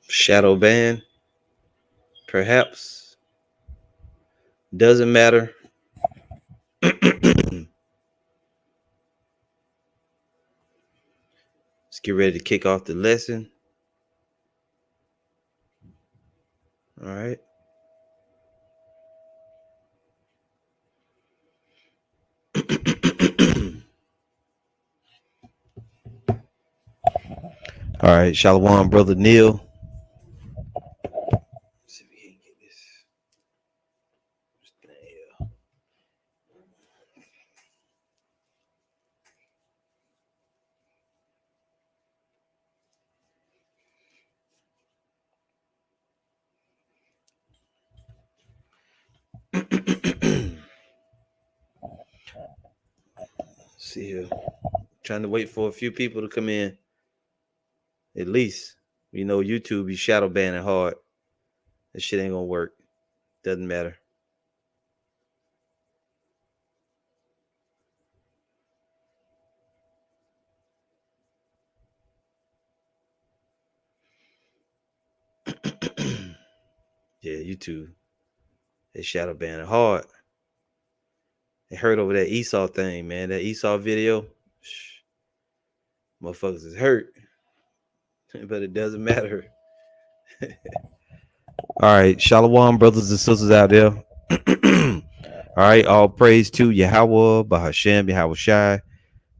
Shadow ban, perhaps. Doesn't matter. Let's get ready to kick off the lesson. All right. All right, Shalom, brother Neil. Let's see if we can get this. See here. Trying to wait for a few people to come in. At least, YouTube, you shadow banning hard. That shit ain't gonna work. Doesn't matter. Yeah, YouTube. They shadow banning hard. They hurt over that Esau thing, man. That Esau video. Motherfuckers is hurt. But it doesn't matter. All right, Shalom, brothers and sisters out there. All right, all praise to Yahweh, Bahashem, Yahweh Shai.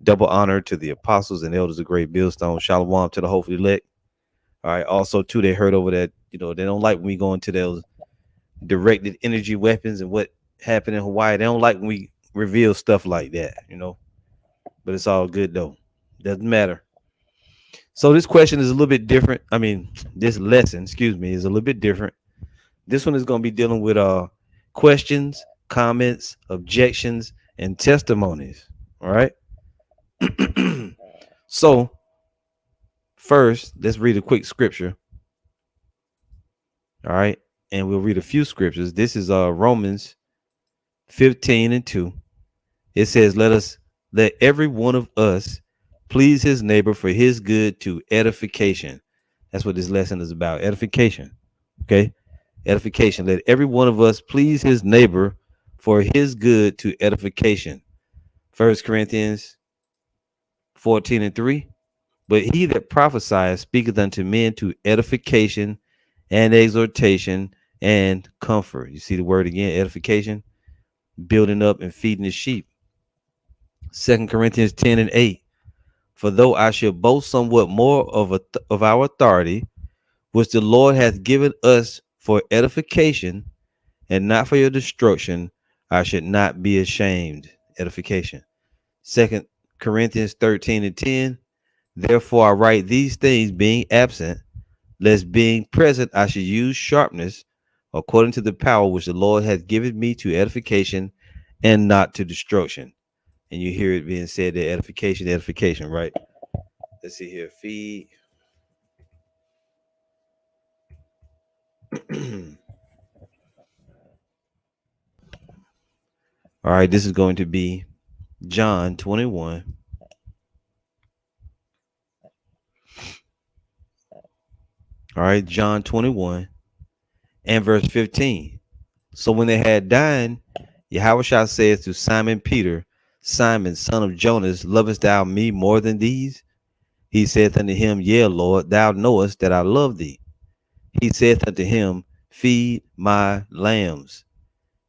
Double honor to the apostles and elders of Great Millstone. Shalom to the hopefully elect. All right, also too, they heard over that, they don't like when we go into those directed energy weapons and what happened in Hawaii. They don't like when we reveal stuff like that, But it's all good though. Doesn't matter. So this question is a little bit different. I mean, this lesson, excuse me, is a little bit different. This one is going to be dealing with questions, comments, objections, and testimonies. All right. So first, let's read a quick scripture. All right. And we'll read a few scriptures. This is Romans 15:2. It says, let every one of us please his neighbor for his good to edification. That's what this lesson is about. Edification. Okay. Edification. Let every one of us please his neighbor for his good to edification. 1 Corinthians 14:3. But he that prophesieth speaketh unto men to edification and exhortation and comfort. You see the word again, edification, building up and feeding the sheep. 2 Corinthians 10:8. For though I should boast somewhat more of our authority, which the Lord hath given us for edification and not for your destruction, I should not be ashamed. Edification. 2 Corinthians 13:10. Therefore I write these things being absent, lest being present I should use sharpness according to the power which the Lord hath given me to edification and not to destruction. And you hear it being said that edification, right? Let's see here. Feed. All right, this is going to be John 21. All right, John 21 and verse 15. So when they had dined, Yahushua saith to Simon Peter, Simon, son of Jonas, lovest thou me more than these? He saith unto him, Yea, Lord, thou knowest that I love thee. He saith unto him, Feed my lambs.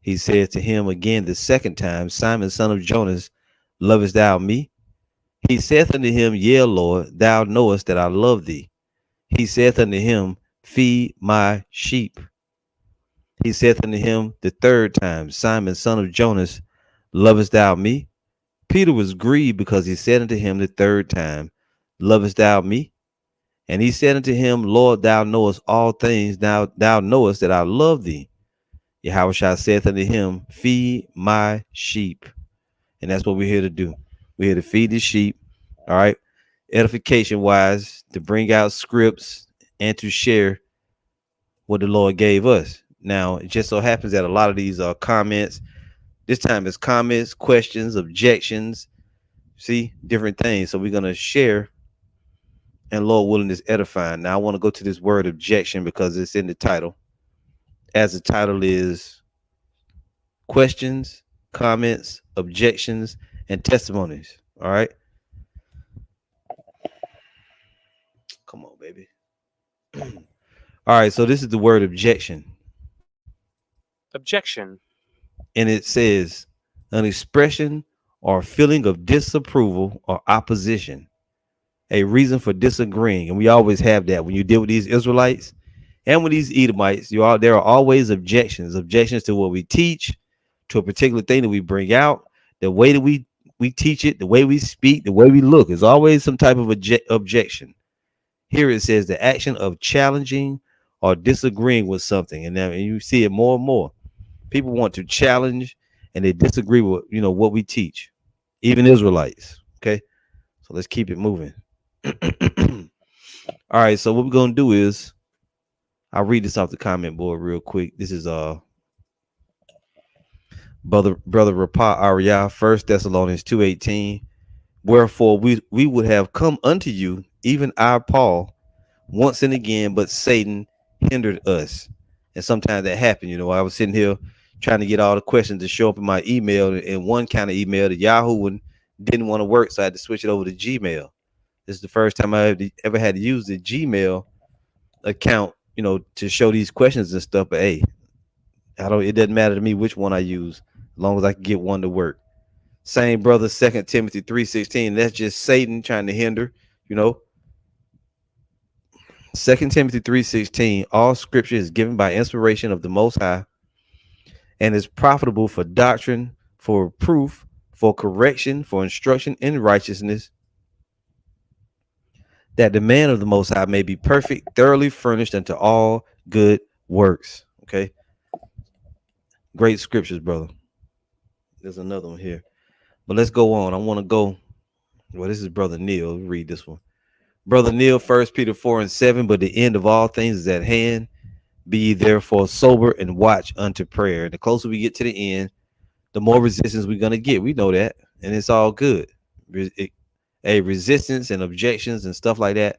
He saith to him again the second time, Simon, son of Jonas, lovest thou me? He saith unto him, Yea, Lord, thou knowest that I love thee. He saith unto him, Feed my sheep. He saith unto him the third time, Simon, son of Jonas, lovest thou me? Peter was grieved because he said unto him the third time, Lovest thou me? And he said unto him, Lord, thou knowest all things. Now thou knowest that I love thee. Yahushua saith unto him, Feed my sheep. And that's what we're here to do. We're here to feed the sheep. All right. edification wise, to bring out scripts and to share what the Lord gave us. Now, it just so happens that a lot of these are comments. This time it's comments, questions, objections, see, different things. So we're going to share, and Lord willing is edifying. Now, I want to go to this word objection because it's in the title. As the title is questions, comments, objections, and testimonies. All right. Come on, baby. All right. So this is the word objection. Objection. And it says an expression or feeling of disapproval or opposition, a reason for disagreeing. And we always have that when you deal with these Israelites and with these Edomites. There are always objections to what we teach, to a particular thing that we bring out, the way that we teach it, the way we speak, the way we look. Is always some type of objection. Here it says the action of challenging or disagreeing with something, and then you see it more and more. People want to challenge and they disagree with what we teach, even Israelites. Okay, so let's keep it moving. All right, so what we're gonna do is I'll read this off the comment board real quick. This is brother Rapa Arya, 1 Thessalonians 2:18. Wherefore we would have come unto you, even our Paul, once and again, but Satan hindered us. And sometimes that happened. I was sitting here trying to get all the questions to show up in my email, and one kind of email, the Yahoo one, didn't want to work, so I had to switch it over to Gmail. This is the first time I ever had to use the Gmail account, to show these questions and stuff. But hey, it doesn't matter to me which one I use, as long as I can get one to work. Same brother, 2 Timothy 3:16. That's just Satan trying to hinder, you know. 2 Timothy 3:16. All scripture is given by inspiration of the Most High and is profitable for doctrine, for reproof, for correction, for instruction in righteousness, that the man of the Most High may be perfect, thoroughly furnished unto all good works. Okay. Great scriptures, brother. There's another one here. But let's go on. I want to go. Well, this is Brother Neil. Read this one. Brother Neil, 1 Peter 4:7. But the end of all things is at hand. Be ye therefore sober and watch unto prayer. And the closer we get to the end, the more resistance we're going to get. We know that. And it's all good. Resistance and objections and stuff like that,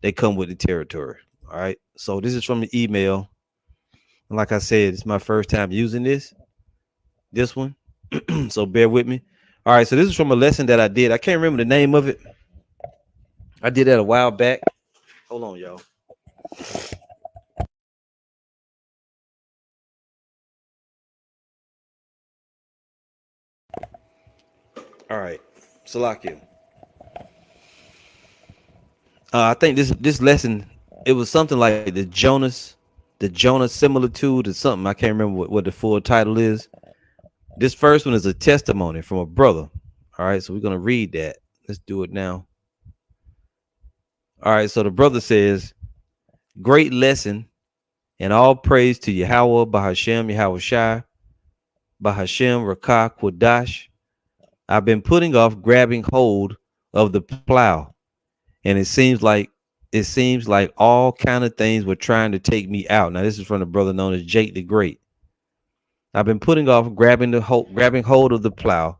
they come with the territory. All right. So this is from the email. And like I said, it's my first time using this one. So bear with me. All right. So this is from a lesson that I did. I can't remember the name of it. I did that a while back. Hold on, y'all. All right. Salakia. I think this lesson, it was something like the Jonas similitude or something. I can't remember what the full title is. This first one is a testimony from a brother. All right, so we're gonna read that. Let's do it now. All right, so the brother says, "Great lesson, and all praise to Yahweh, Bahashem, Yahweh Shai, Bahashem, Rakah, Quadash. I've been putting off grabbing hold of the plow, and it seems like all kind of things were trying to take me out." Now, this is from the brother known as Jake the Great. I've been putting off grabbing hold of the plow,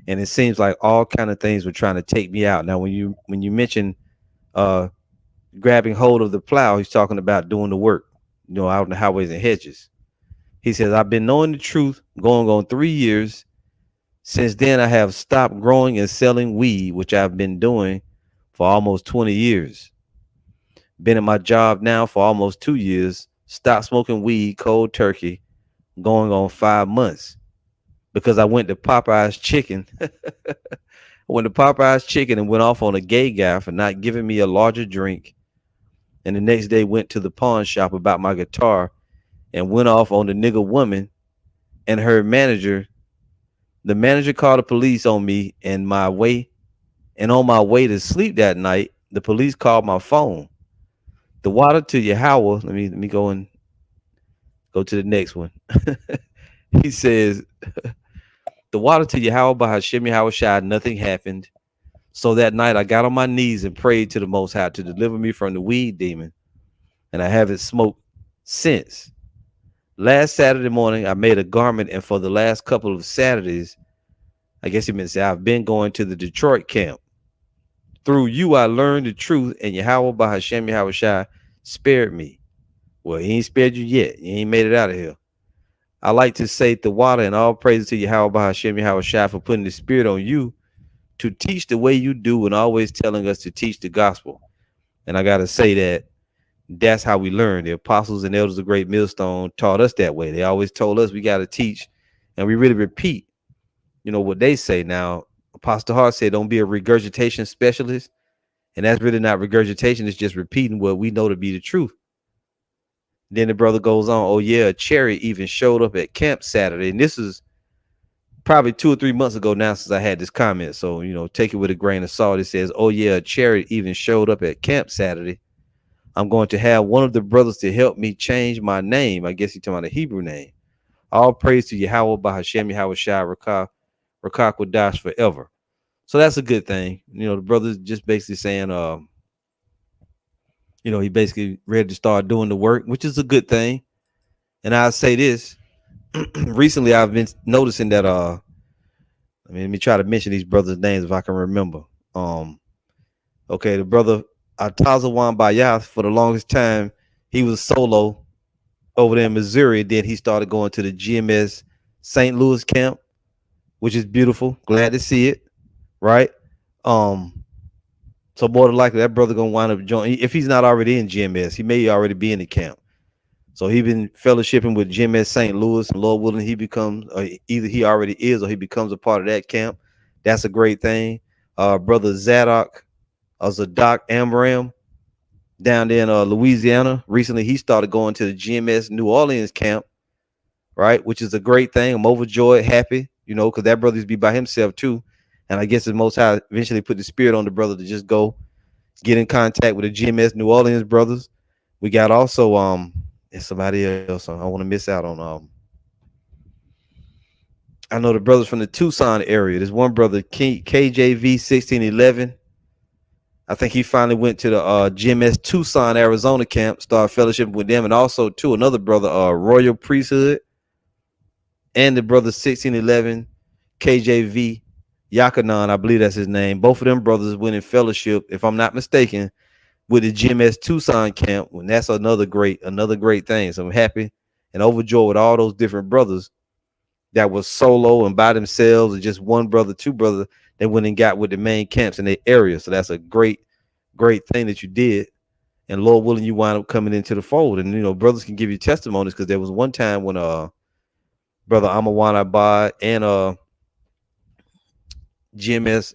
and it seems like all kind of things were trying to take me out. Now, when you mention grabbing hold of the plow, he's talking about doing the work, out in the highways and hedges. He says, "I've been knowing the truth going on 3 years. Since then, I have stopped growing and selling weed, which I've been doing for almost 20 years. Been at my job now for almost 2 years. Stopped smoking weed cold turkey, going on 5 months, because I went to Popeye's Chicken. I went to Popeye's Chicken and went off on a gay guy for not giving me a larger drink. And the next day went to the pawn shop about my guitar and went off on the nigga woman and her manager. The manager called the police on me and on my way to sleep that night, the police called my phone. The water to Yahweh." Let me go to the next one. He says, "The water to Yahweh by Hashem Yahweh Shai, nothing happened. So that night I got on my knees and prayed to the Most High to deliver me from the weed demon, and I haven't smoked since. Last Saturday morning, I made a garment, and for the last couple of Saturdays, I guess you meant to say, I've been going to the Detroit camp. Through you, I learned the truth, and Yahweh Bahashem Yahweh Shai spared me. Well, he ain't spared you yet. You ain't made it out of here. I like to say the water and all praises to Yahweh Bahashem Yahweh Shai for putting the spirit on you to teach the way you do and always telling us to teach the gospel. And I got to say that's how we learn. The apostles and elders of Great Millstone taught us that way. They always told us we got to teach, and we really repeat, what they say. Now, Apostle Hart said, don't be a regurgitation specialist. And that's really not regurgitation. It's just repeating what we know to be the truth. Then the brother goes on, oh, yeah, a chariot even showed up at camp Saturday. And this is probably 2 or 3 months ago now since I had this comment. So, take it with a grain of salt. It says, oh, yeah, a chariot even showed up at camp Saturday. I'm going to have one of the brothers to help me change my name. I guess he's talking about a Hebrew name. All praise to Yahweh Bahashem Yahweh Shai Rakah Quadash forever. So that's a good thing. The brother's just basically saying, he basically ready to start doing the work, which is a good thing. And I'll say this. Recently, I've been noticing that, let me try to mention these brothers' names if I can remember. Okay, the brother Atazawan Bayath, for the longest time, he was solo over there in Missouri. Then he started going to the GMS St. Louis camp, which is beautiful. Glad to see it. Right. So more than likely that brother gonna wind up joining. If he's not already in GMS, he may already be in the camp. So he been fellowshipping with GMS St. Louis, and Lord willing, he becomes either he already is or he becomes a part of that camp. That's a great thing. Brother Zadok Amram down there in Louisiana. Recently, he started going to the GMS New Orleans camp, right? Which is a great thing. I'm overjoyed, happy, because that brother used to be by himself too. And I guess the Most High eventually put the spirit on the brother to just go get in contact with the GMS New Orleans brothers. We got also and somebody else I want to miss out on. I know the brothers from the Tucson area. There's one brother, KJV 1611. I think he finally went to the GMS Tucson, Arizona camp, started fellowship with them, and also too another brother, Royal Priesthood, and the brother 1611 KJV Yakanan, I believe that's his name. Both of them brothers went in fellowship, if I'm not mistaken, with the GMS Tucson camp. And that's another great thing. So I'm happy and overjoyed with all those different brothers that was solo and by themselves, or just one brother, two brothers that went and got with the main camps in their area. So that's a great thing that you did. And Lord willing, you wind up coming into the fold. And brothers can give you testimonies, because there was one time when brother Amawan Abad and GMS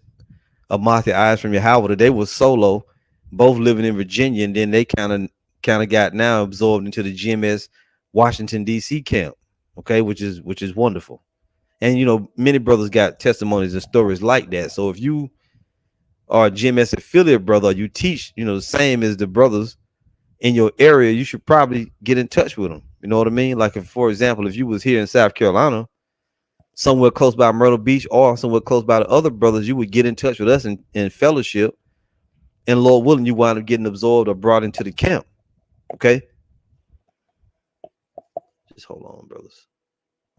Amathi Eyes from Yahweh, they were solo, both living in Virginia, and then they kind of got now absorbed into the GMS Washington DC camp. Okay, which is wonderful. And many brothers got testimonies and stories like that. So if you are a GMS affiliate brother, you teach the same as the brothers in your area, you should probably get in touch with them. You know what I mean? Like, for example, if you was here in South Carolina, somewhere close by Myrtle Beach, or somewhere close by the other brothers, you would get in touch with us in fellowship, and Lord willing, you wind up getting absorbed or brought into the camp. Okay, just hold on, brothers.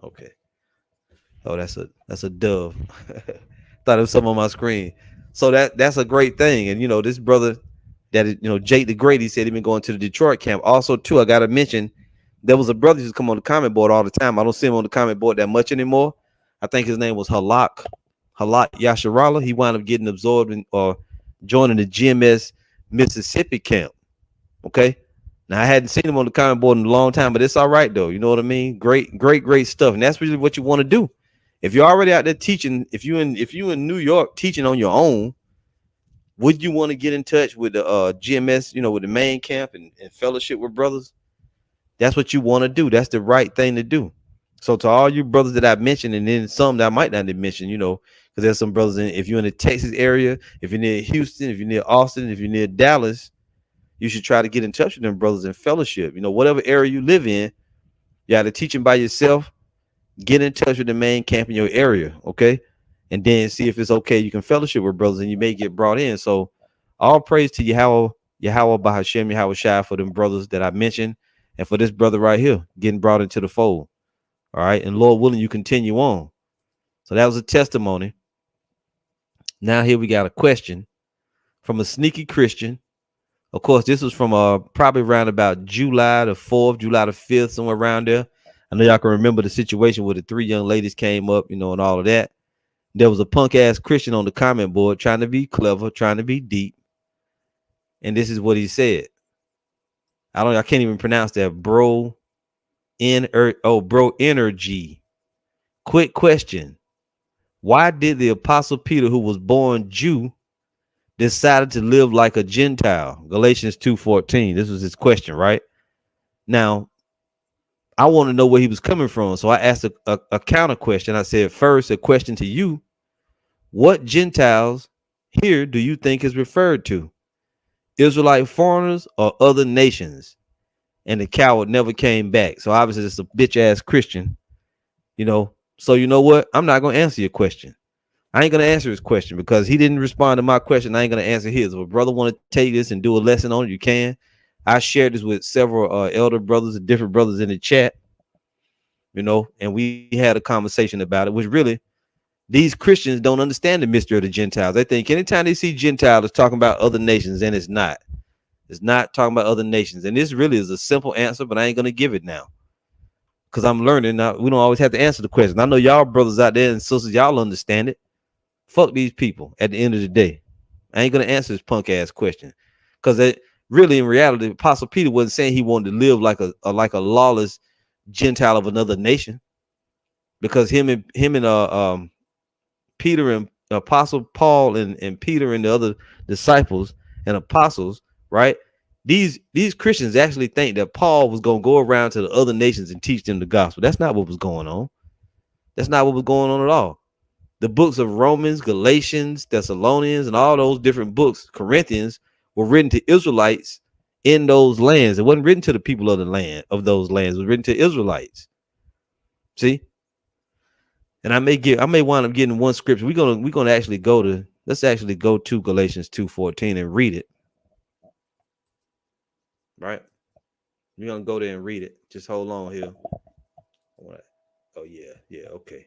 Okay. Oh, that's a dove. Thought it was something on my screen. So that's a great thing. And this brother that is, Jake the Great, he said he been going to the Detroit camp. Also, too, I gotta mention, there was a brother who's come on the comment board all the time. I don't see him on the comment board that much anymore. I think his name was Halak Yasharala. He wound up getting absorbed or joining the GMS Mississippi camp. Okay. Now, I hadn't seen him on the comment board in a long time, but it's all right though. You know what I mean? Great stuff. And that's really what you want to do. If you're already out there teaching, if you in New York teaching on your own, would you want to get in touch with the GMS, with the main camp and fellowship with brothers? That's what you want to do. That's the right thing to do. So to all you brothers that I've mentioned, and then some that I might not have mentioned, because there's some brothers if you're in the Texas area, if you're near Houston, if you're near Austin, if you're near Dallas, you should try to get in touch with them brothers in fellowship. Whatever area you live in, you either teaching by yourself, get in touch with the main camp in your area, okay? and then see if it's okay. You can fellowship with brothers, and you may get brought in. So, all praise to Yahweh Bahashem, Yahweh Shai, for them brothers that I mentioned, and for this brother right here getting brought into the fold. All right, and Lord willing, you continue on. So that was a testimony. Now here we got a question from a sneaky Christian. Of course, this was from probably around about July the 4th, July the 5th, somewhere around there. I know y'all can remember the situation where the 3 young ladies came up, and all of that. There was a punk ass Christian on the comment board trying to be clever, trying to be deep. And this is what he said. I can't even pronounce that. Bro energy. Quick question. Why did the Apostle Peter, who was born Jew, decided to live like a Gentile? Galatians 2:14. This was his question, right? Now, I want to know where he was coming from. So I asked a counter question. I said, first, a question to you. What Gentiles here do you think is referred to? Israelite foreigners or other nations? And the coward never came back. So obviously it's a bitch ass Christian, So you know what? I'm not going to answer your question. I ain't going to answer his question because he didn't respond to my question. I ain't going to answer his. If a brother want to take this and do a lesson on it, you can. I shared this with several elder brothers and different brothers in the chat, and we had a conversation about it, which really, these Christians don't understand the mystery of the Gentiles. They think anytime they see Gentiles, it's talking about other nations, and it's not. It's not talking about other nations. And this really is a simple answer, but I ain't going to give it now because I'm learning. Now, we don't always have to answer the question. I know y'all brothers out there and sisters, y'all understand it. Fuck these people at the end of the day. I ain't going to answer this punk ass question because it really, in reality, Apostle Peter wasn't saying he wanted to live like a lawless Gentile of another nation, because him and Peter and Apostle Paul and Peter and the other disciples and apostles, right? These Christians actually think that Paul was going to go around to the other nations and teach them the gospel. That's not what was going on. That's not what was going on at all. The books of Romans, Galatians, Thessalonians, and all those different books, Corinthians, were written to Israelites in those lands. It wasn't written to the people of the land of those lands. It was written to Israelites. See? And I may wind up getting one scripture. We're gonna actually let's actually go to Galatians 2:14 and read it. Right? We're gonna go there and read it. Just hold on here. Oh yeah, okay.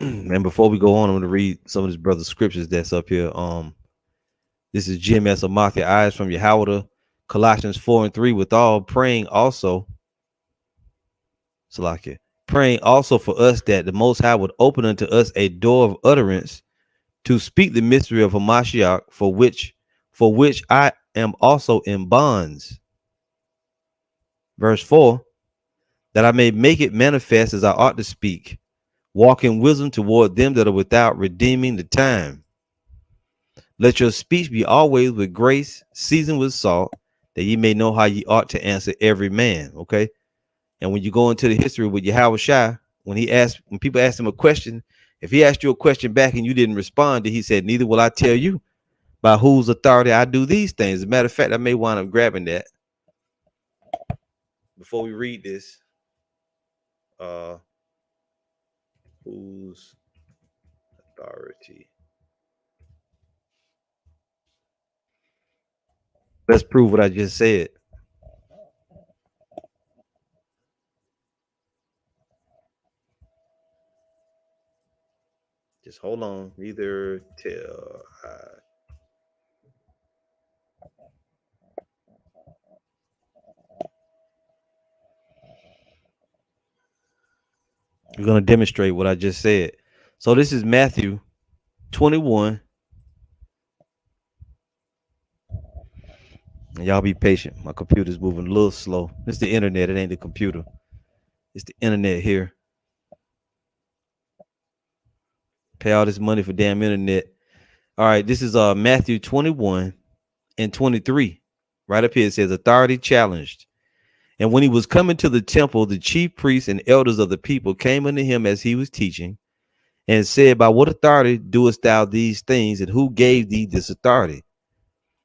And before we go on, I'm gonna read some of this brother's scriptures that's up here. This is GMS Amathia Eyes from Yahweh, Colossians 4:3, with all praying also. Salakia. Praying also for us that the Most High would open unto us a door of utterance to speak the mystery of Hamashiach, for which I am also in bonds. Verse 4, that I may make it manifest as I ought to speak, walk in wisdom toward them that are without, redeeming the time. Let your speech be always with grace, seasoned with salt, that ye may know how ye ought to answer every man. Okay. And when you go into the history with Yahweh Shai, when people asked him a question, if he asked you a question back and you didn't respond, he said, neither will I tell you by whose authority I do these things. As a matter of fact, I may wind up grabbing that before we read this. Whose authority? Let's prove what I just said. Just hold on. Neither tell I. We're going to demonstrate what I just said. So this is Matthew 21. And y'all be patient. My computer's moving a little slow. It's the internet. It ain't the computer. It's the internet here. Pay all this money for damn internet. All right. This is Matthew 21 and 23. Right up here it says authority challenged. And when he was coming to the temple, the chief priests and elders of the people came unto him as he was teaching and said, by what authority doest thou these things, and who gave thee this authority?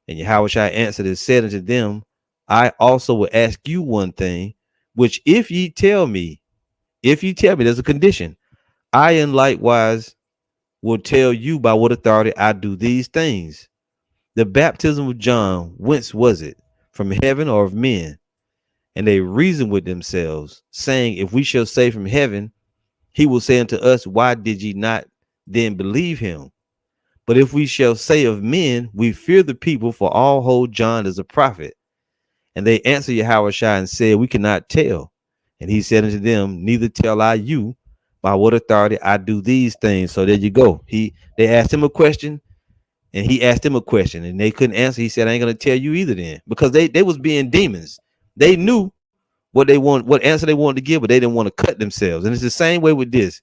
And Yahushua answered and said unto them, I also will ask you one thing, which if ye tell me, there's a condition. I in likewise will tell you by what authority I do these things. The baptism of John, whence was it? From heaven or of men? And they reasoned with themselves, saying, if we shall say from heaven, he will say unto us, why did ye not then believe him? But if we shall say of men, we fear the people, for all hold John as a prophet. And they answered Yahushua and said, we cannot tell. And he said unto them, neither tell I you by what authority I do these things. So there you go. They asked him a question, and he asked them a question, and they couldn't answer. He said, I ain't gonna tell you either then, because they was being demons. They knew what they want, what answer they wanted to give, but they didn't want to cut themselves. And it's the same way with this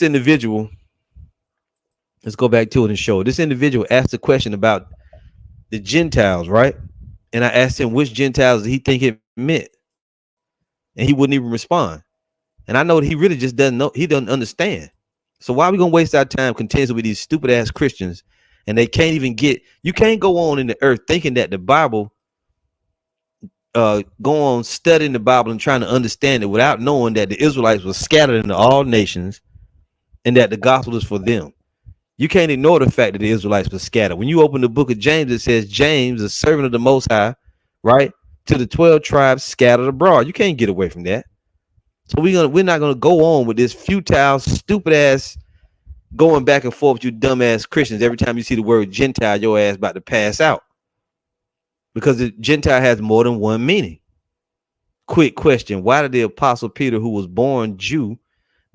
individual. Let's go back to it and show. This individual asked a question about the Gentiles, right? And I asked him which Gentiles did he think it meant, and he wouldn't even respond. And I know that he really just doesn't know. He doesn't understand. So why are we gonna waste our time continuing with these stupid ass Christians, and they can't even get? You can't go on in the earth thinking that the Bible, go on studying the Bible and trying to understand it without knowing that the Israelites were scattered into all nations, and that the gospel is for them. You can't ignore the fact that the Israelites were scattered. When you open the book of James, it says James, a servant of the Most High, right, to the 12 tribes scattered abroad. You can't get away from that. So we're not gonna go on with this futile, stupid ass going back and forth with you dumbass Christians. Every time you see the word Gentile, your ass about to pass out, because the Gentile has more than one meaning. Quick question: why did the Apostle Peter, who was born Jew,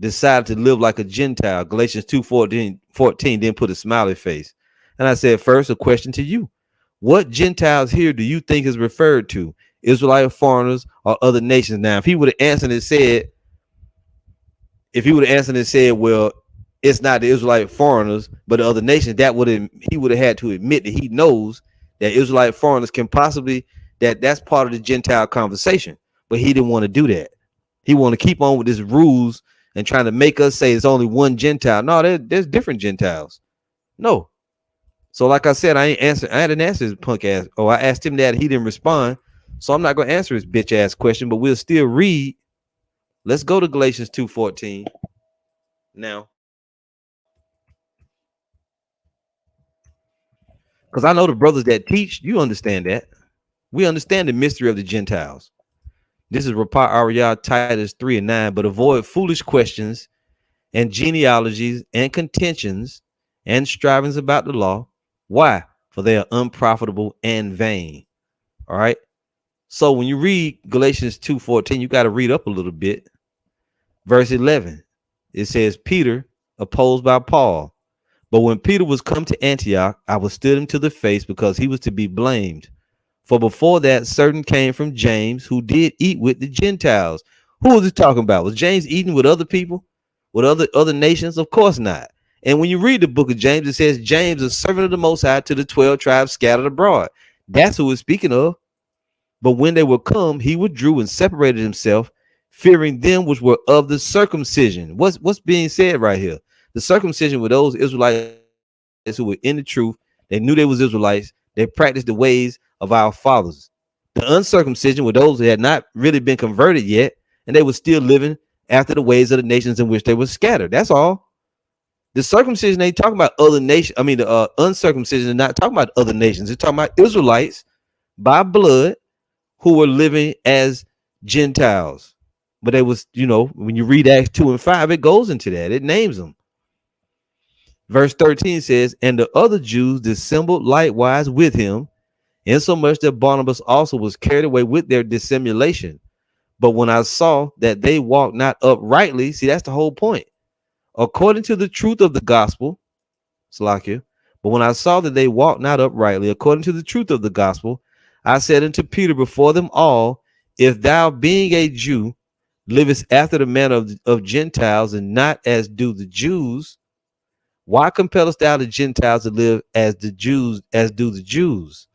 decided to live like a Gentile? Galatians 2:14 then put a smiley face. And I said, first, a question to you: what Gentiles here do you think is referred to? Israelite foreigners or other nations? Now, if he would have answered and said, well, it's not the Israelite foreigners, but the other nations, he would have had to admit that he knows that Israelite foreigners can possibly, that's part of the Gentile conversation. But he didn't want to do that. He wanted to keep on with his rules and trying to make us say it's only one Gentile. No, there's different Gentiles. No. So like I said, I didn't answer his punk ass. Oh, I asked him that, he didn't respond. So I'm not going to answer his bitch ass question, but we'll still read. Let's go to Galatians 2:14 now, because I know the brothers that teach, you understand that. We understand the mystery of the Gentiles. This is Rapat Ariah, Titus 3:9. But avoid foolish questions and genealogies and contentions and strivings about the law. Why? For they are unprofitable and vain. All right. So when you read Galatians 2:14, you got to read up a little bit. Verse 11, it says, Peter opposed by Paul. But when Peter was come to Antioch, I withstood him to the face, because he was to be blamed. For before that, certain came from James, who did eat with the Gentiles. Who was he talking about? Was James eating with other people, with other nations? Of course not. And when you read the book of James, it says James, a servant of the Most High, to the 12 tribes scattered abroad. That's who it's speaking of. But when they were come, he withdrew and separated himself, fearing them which were of the circumcision. What's being said right here? The circumcision were those Israelites who were in the truth. They knew they was Israelites. They practiced the ways of our fathers. The uncircumcision were those who had not really been converted yet, and they were still living after the ways of the nations in which they were scattered. That's all. The circumcision ain't talking about other nations. I mean, the uncircumcision is not talking about other nations. It's talking about Israelites by blood who were living as Gentiles. But they was, when you read Acts 2:5, it goes into that. It names them. Verse 13 says, and the other Jews dissembled likewise with him, insomuch that Barnabas also was carried away with their dissimulation. But when I saw that they walked not uprightly, see, that's the whole point, according to the truth of the gospel, Salakia. But when I saw that they walked not uprightly, according to the truth of the gospel, I said unto Peter before them all, if thou, being a Jew, livest after the manner of Gentiles, and not as do the Jews, why compellest thou the Gentiles to live as the Jews, as do the Jews?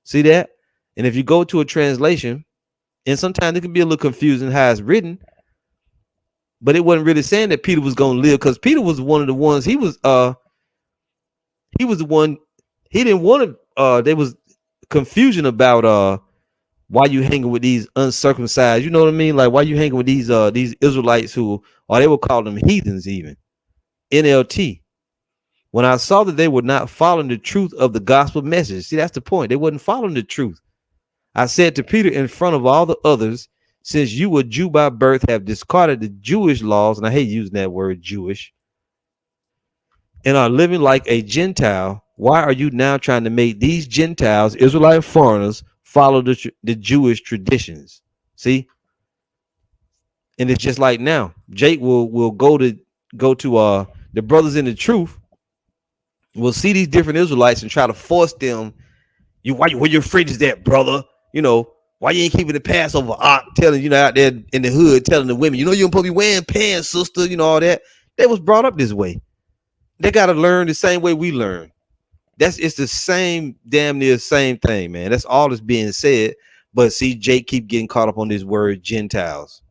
See that? And if you go to a translation, and sometimes it can be a little confusing how it's written, but it wasn't really saying that Peter was going to live, because Peter was one of the ones, he was the one, he didn't want to, there was confusion about why you hanging with these uncircumcised, you know what I mean? Like why you hanging with these Israelites who, or they will call them heathens even. NLT. When I saw that they were not following the truth of the gospel message. See, that's the point. They wasn't following the truth. I said to Peter in front of all the others, since you a Jew by birth have discarded the Jewish laws, and I hate using that word Jewish, and are living like a Gentile, why are you now trying to make these Gentiles, Israelite foreigners, follow the Jewish traditions? See? And it's just like now. Jake will go to the brothers in the truth, will see these different Israelites and try to force them. Where your fridge is at, brother? You know, why you ain't keeping the Passover? Telling, you know, out there in the hood, telling the women, you know, you don't supposed to be wearing pants, sister, you know, all that. They was brought up this way. They got to learn the same way we learn. It's the same, damn near same thing, man. That's all that's being said. But see, Jake keep getting caught up on this word Gentiles.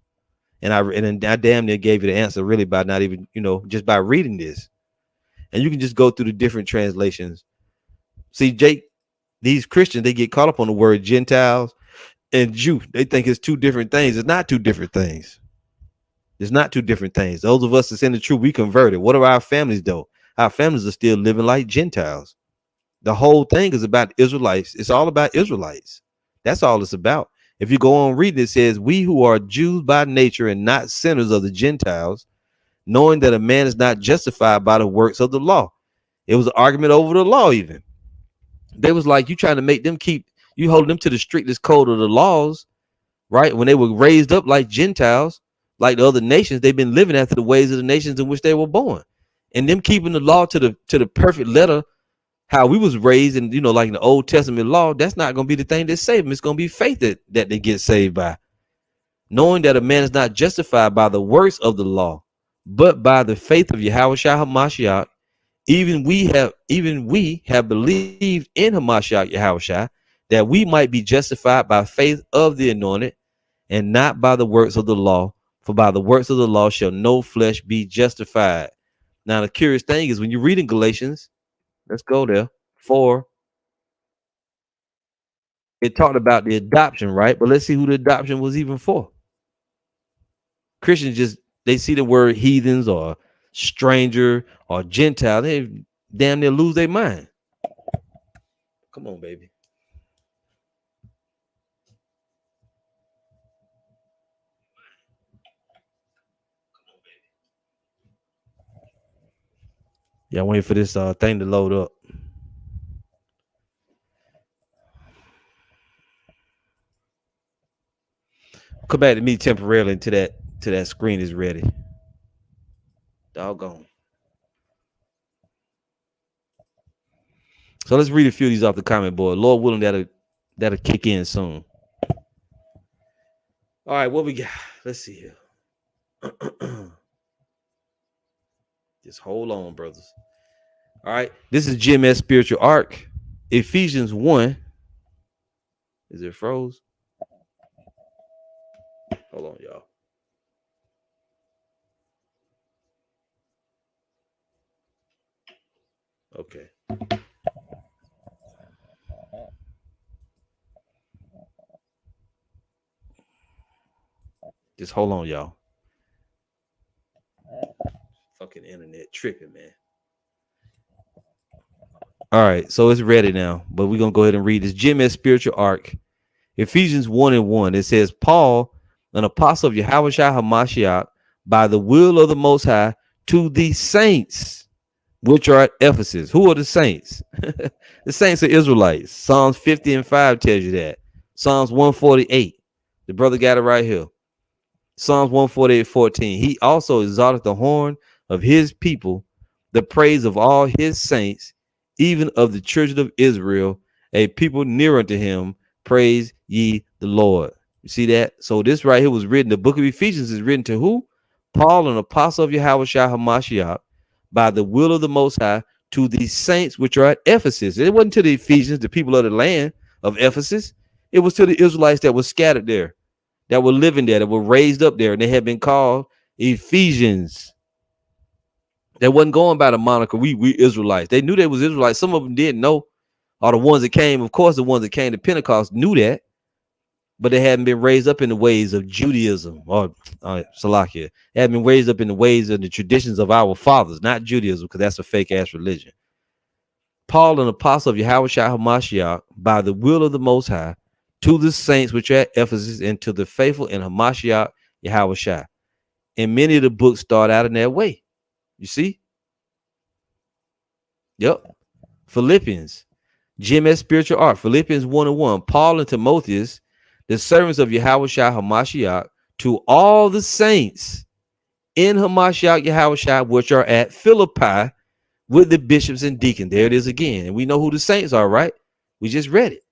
And I damn near gave you the answer really by not even, you know, just by reading this. And you can just go through the different translations. See, Jake, these Christians, they get caught up on the word Gentiles and Jew. They think it's two different things. It's not two different things. It's not two different things. Those of us that's in the truth, we converted. What are our families, though? Our families are still living like Gentiles. The whole thing is about Israelites. It's all about Israelites. That's all it's about. If you go on reading, it says, we who are Jews by nature and not sinners of the Gentiles, knowing that a man is not justified by the works of the law. It was an argument over the law even. They was like, you trying to make them you hold them to the strictest code of the laws, right? When they were raised up like Gentiles, like the other nations, they've been living after the ways of the nations in which they were born. And them keeping the law to the perfect letter, how we was raised, and you know, like in the Old Testament law, that's not going to be the thing that saves them. It's going to be faith that they get saved by. Knowing that a man is not justified by the works of the law, but by the faith of Yahushua HaMashiach. Even we have believed in Hamashiach Yahushua, that we might be justified by faith of the anointed, and not by the works of the law. For by the works of the law shall no flesh be justified. Now the curious thing is, when you read in Galatians, let's go there, 4, it talked about the adoption, right? But let's see who the adoption was even for. Christians they see the word heathens or stranger or Gentile, they damn near lose their mind. Come on, baby. Yeah, I'm waiting for this thing to load up. Come back to me temporarily until that screen is ready. Doggone. So let's read a few of these off the comment board. Lord willing, that'll kick in soon. All right, what we got? Let's see here. Just hold on, brothers. All right, this is GMS Spiritual Arc, Ephesians 1. Is it froze? Hold on, y'all. Okay. Just hold on, y'all. Fucking internet tripping, man. All right, so it's ready now, but we're gonna go ahead and read this GMS Spiritual Arc, Ephesians 1:1. It says, Paul, an apostle of Yahushua HaMashiach, by the will of the Most High, to the saints which are at Ephesus. Who are the saints? The saints are Israelites. Psalms 50:5 tells you that. Psalms 148. The brother got it right here. Psalms 148:14. He also exalted the horn of his people, the praise of all his saints, even of the children of Israel, a people near unto him. Praise ye the Lord. You see that? So this right here was written. The book of Ephesians is written to who? Paul, an apostle of Yahushua HaMashiach, by the will of the Most High, to the saints which are at Ephesus. It wasn't to the Ephesians, the people of the land of Ephesus. It was to the Israelites that were scattered there, that were living there, that were raised up there, and they had been called Ephesians. They wasn't going by the moniker, we Israelites. They knew they was Israelites. Some of them didn't know. Or the ones that came, of course, the ones that came to Pentecost knew that, but they hadn't been raised up in the ways of Judaism or Salakia. They hadn't been raised up in the ways of the traditions of our fathers, not Judaism, because that's a fake ass religion. Paul, an apostle of Yahweh Shai HaMashiach, by the will of the Most High, to the saints which are at Ephesus, and to the faithful in Hamashiach Yahweh Shai. And many of the books start out in that way. You see? Yep. Philippians, GMS Spiritual Art, Philippians 1:1. Paul and Timotheus, the servants of Yahweh Shai HaMashiach, to all the saints in Hamashiach Yahweh Shai, which are at Philippi, with the bishops and deacons. There it is again. And we know who the saints are, right? We just read it.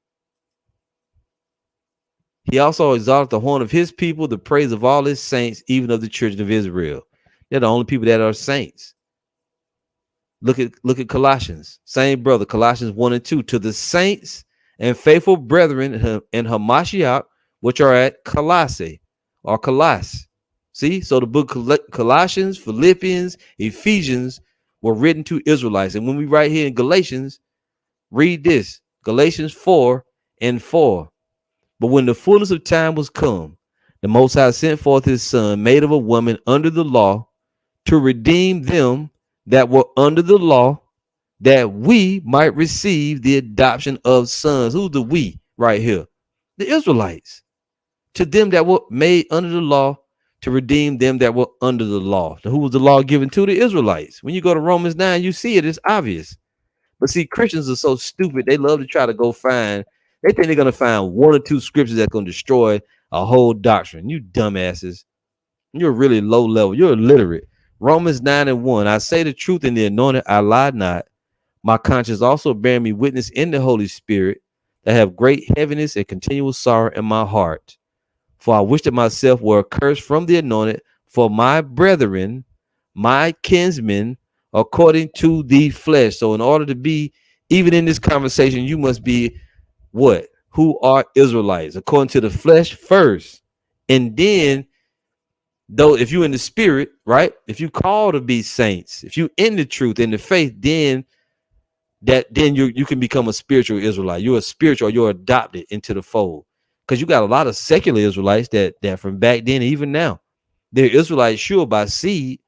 He also exalted the horn of his people, the praise of all his saints, even of the children of Israel. They're the only people that are saints. Look at Colossians. Same brother, Colossians 1:2. To the saints and faithful brethren in Hamashiach, which are at Colossae or Colossus. See, so the book Colossians, Philippians, Ephesians were written to Israelites. And when we write here in Galatians, read this, Galatians 4:4. But when the fullness of time was come, the Most High sent forth his Son, made of a woman under the law, to redeem them that were under the law, that we might receive the adoption of sons. Who's the we right here? The Israelites. To them that were made under the law, to redeem them that were under the law. Who was the law given to? The Israelites. When you go to Romans 9, you see it. It's obvious. But see, Christians are so stupid. They love to try to go find. They think they're going to find one or two scriptures that's going to destroy a whole doctrine. You dumbasses. You're really low level. You're illiterate. Romans 9:1. I say the truth in the anointed. I lie not. My conscience also bearing me witness in the Holy Spirit that I have great heaviness and continual sorrow in my heart. For I wish that myself were accursed from the anointed for my brethren, my kinsmen, according to the flesh. So in order to be, even in this conversation, you must be what? Who are Israelites? According to the flesh first. And then, though, if you in the spirit, right? If you call to be saints, if you in the truth, in the faith, then you can become a spiritual Israelite. You're a spiritual, you're adopted into the fold. Because you got a lot of secular Israelites that from back then, even now, they're Israelites sure by seed,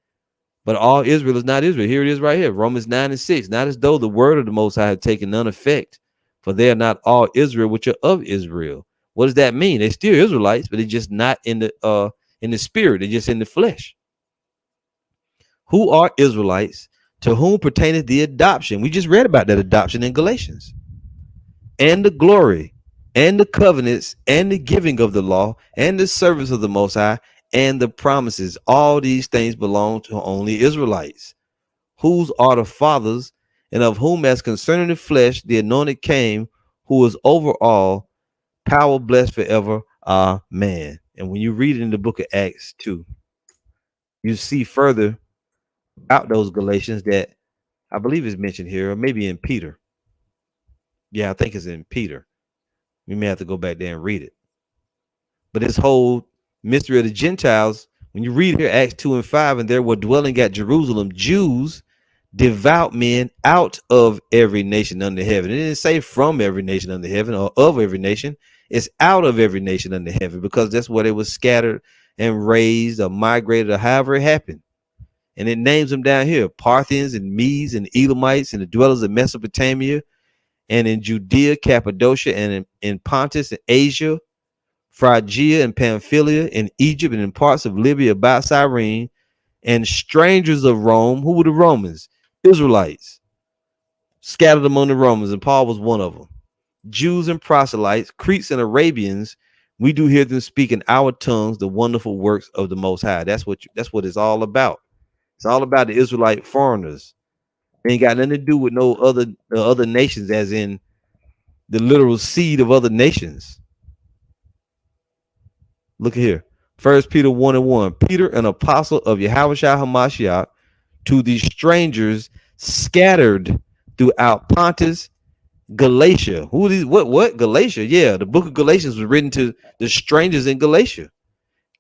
but all Israel is not Israel. Here it is right here, Romans 9:6. Not as though the word of the Most High had taken none effect, for they are not all Israel which are of Israel. What does that mean? They're still Israelites, but they're just not in the spirit. They're just in the flesh. Who are Israelites? To whom pertaineth the adoption? We just read about that adoption in Galatians. And the glory, and the covenants, and the giving of the law, and the service of the Most High, and the promises. All these things belong to only Israelites, whose are the fathers, and of whom, as concerning the flesh, the anointed came, who is over all, power blessed forever. Amen. And when you read it in the book of Acts 2, you see further out those Galatians that I believe is mentioned here, or maybe in Peter. Yeah, I think it's in Peter. We may have to go back there and read it. But this whole mystery of the Gentiles, when you read here Acts 2:5, and there were dwelling at Jerusalem Jews, devout men out of every nation under heaven. It didn't say from every nation under heaven or of every nation. It's out of every nation under heaven, because that's where they were scattered and raised or migrated or however it happened. And it names them down here: Parthians and Medes and Elamites and the dwellers of Mesopotamia and in Judea, Cappadocia, and in Pontus and Asia, Phrygia and Pamphylia, in Egypt, and in parts of Libya about Cyrene, and strangers of Rome. Who were the Romans? Israelites, scattered among the Romans, and Paul was one of them. Jews and proselytes, Cretes and Arabians, we do hear them speak in our tongues the wonderful works of the Most High. That's what it's all about. It's all about the Israelite foreigners. It ain't got nothing to do with no other nations, as in the literal seed of other nations. Look at here. 1 Peter 1:1. Peter, an apostle of Yahweh Shai HaMashiach, to the strangers scattered throughout Pontus, Galatia. Who are these? What? Galatia? Yeah, the book of Galatians was written to the strangers in Galatia,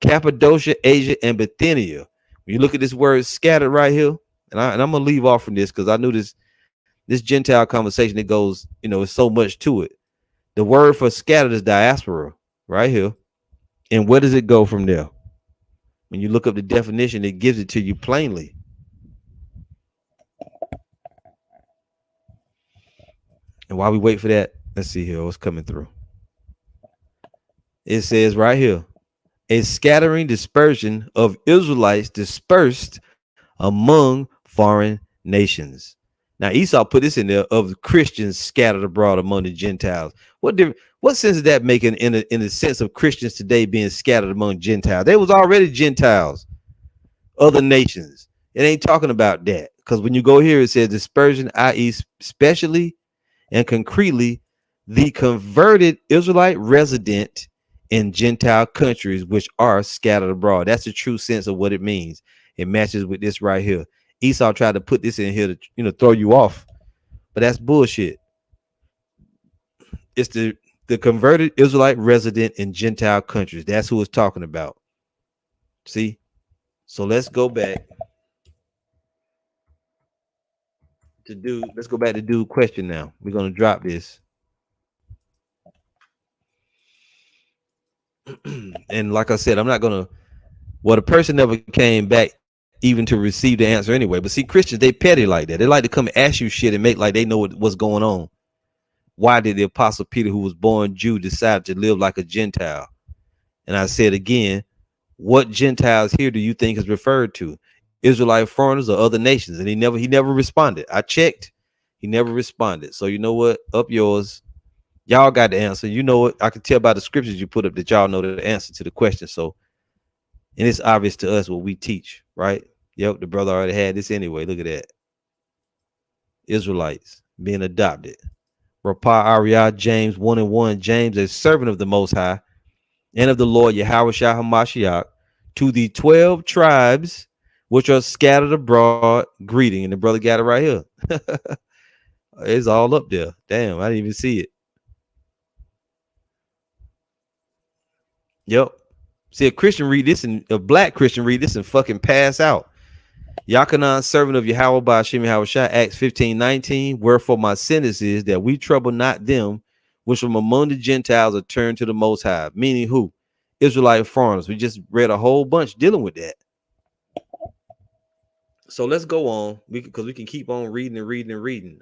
Cappadocia, Asia, and Bithynia. When you look at this word scattered right here, and I'm gonna leave off from this because I knew this This Gentile conversation, it goes, it's so much to it. The word for scattered is diaspora, right here. And where does it go from there? When you look up the definition, it gives it to you plainly. And while we wait for that, let's see here what's coming through. It says right here, a scattering dispersion of Israelites dispersed among foreign nations. Now Esau put this in there of Christians scattered abroad among the Gentiles. What sense does that make in the sense of Christians today being scattered among Gentiles? They was already Gentiles, other nations. It ain't talking about that, because when you go here, it says dispersion, i.e., specially and concretely the converted Israelite resident in Gentile countries which are scattered abroad. That's the true sense of what it means. It matches with this right here. Esau tried to put this in here to throw you off, but that's bullshit. It's the converted Israelite resident in Gentile countries. That's who it's talking about. See? So let's go back to do question now. We're gonna drop this. And like I said, I'm not gonna. Well, the person never came back even to receive the answer anyway. But see, Christians, they petty like that. They like to come and ask you shit and make like they know what's going on. Why did the Apostle Peter, who was born Jew, decide to live like a Gentile? And I said again, what Gentiles here do you think is referred to? Israelite foreigners or other nations? And he never responded. I checked, he never responded. So you know what? Up yours. Y'all got the answer. You know what? I can tell by the scriptures you put up that y'all know the answer to the question. So, and it's obvious to us what we teach, right? Yep, the brother already had this anyway. Look at that. Israelites being adopted. Rapah Ariah, James 1:1. James, a servant of the Most High and of the Lord Yahushua HaMashiach, to the 12 tribes which are scattered abroad, greeting. And the brother got it right here. It's all up there. Damn, I didn't even see it. Yep. See, a black Christian read this and fucking pass out. Yakanan, servant of Yahweh by Hashem Yahushua, Acts 15:19. Wherefore my sentence is that we trouble not them which from among the Gentiles are turned to the Most High. Meaning who? Israelite foreigners. We just read a whole bunch dealing with that. So let's go on, because we can keep on reading and reading and reading.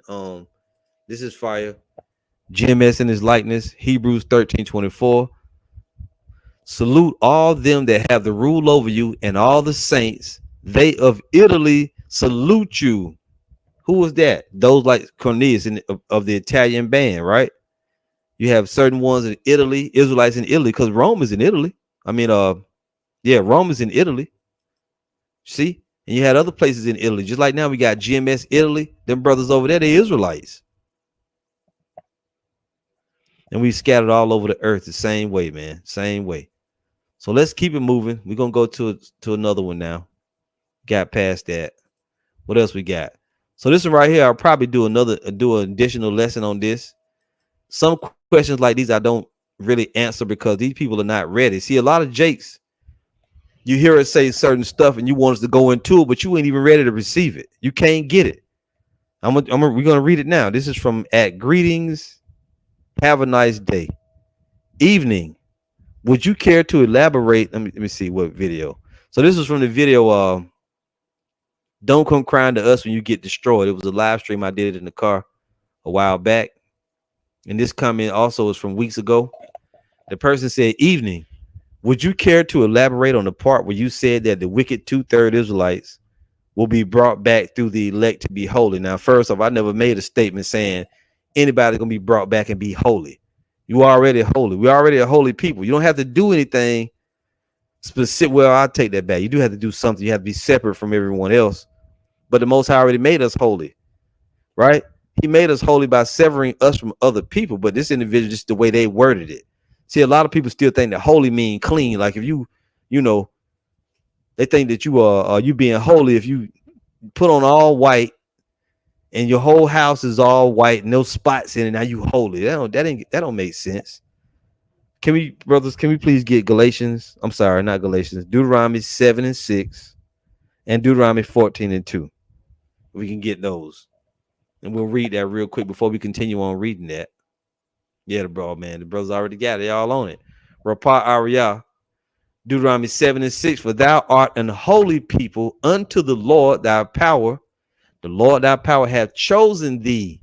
This is fire. GMS in his likeness. Hebrews 13:24. Salute all them that have the rule over you and all the saints. They of Italy salute you. Who was that? Those like Cornelius of the Italian band, right? You have certain ones in Italy, Israelites in Italy, because Rome is in Italy. Rome is in Italy. See? And you had other places in Italy. Just like now we got GMS Italy. Them brothers over there, they Israelites. And we scattered all over the earth the same way, man. Same way. So let's keep it moving. We're gonna go to another one now. Got past that. What else we got? So this one right here, I'll probably do an additional lesson on this. Some questions like these I don't really answer because these people are not ready. See, a lot of Jakes, you hear us say certain stuff and you want us to go into it, but you ain't even ready to receive it. You can't get it. We're gonna read it now. This is from at Greetings. Have a nice day. Evening. Would you care to elaborate? Let me see what video. So this is from the video. Don't come crying to us when you get destroyed. It was a live stream. I did it in the car a while back. And this comment also is from weeks ago. The person said, evening. Would you care to elaborate on the part where you said that the wicked 2/3 Israelites will be brought back through the elect to be holy? Now, first off, I never made a statement saying anybody's gonna be brought back and be holy. You are already holy. We're already a holy people. You don't have to do anything specific. Well, I'll take that back. You do have to do something. You have to be separate from everyone else. But the Most High already made us holy, right? He made us holy by severing us from other people. But this individual, just the way they worded it. See, a lot of people still think that holy mean clean. Like if they think that you are you being holy if you put on all white and your whole house is all white, no spots in it. Now you holy. That don't make sense. Can we please get Galatians? I'm sorry, not Galatians. Deuteronomy 7:6 and Deuteronomy 14:2. We can get those. And we'll read that real quick before we continue on reading that. Yeah, the bro, man. The brothers already got it. They all on it. Rapah Ariyah, Deuteronomy 7:6. For thou art an holy people unto the Lord thy power. The Lord thy power hath chosen thee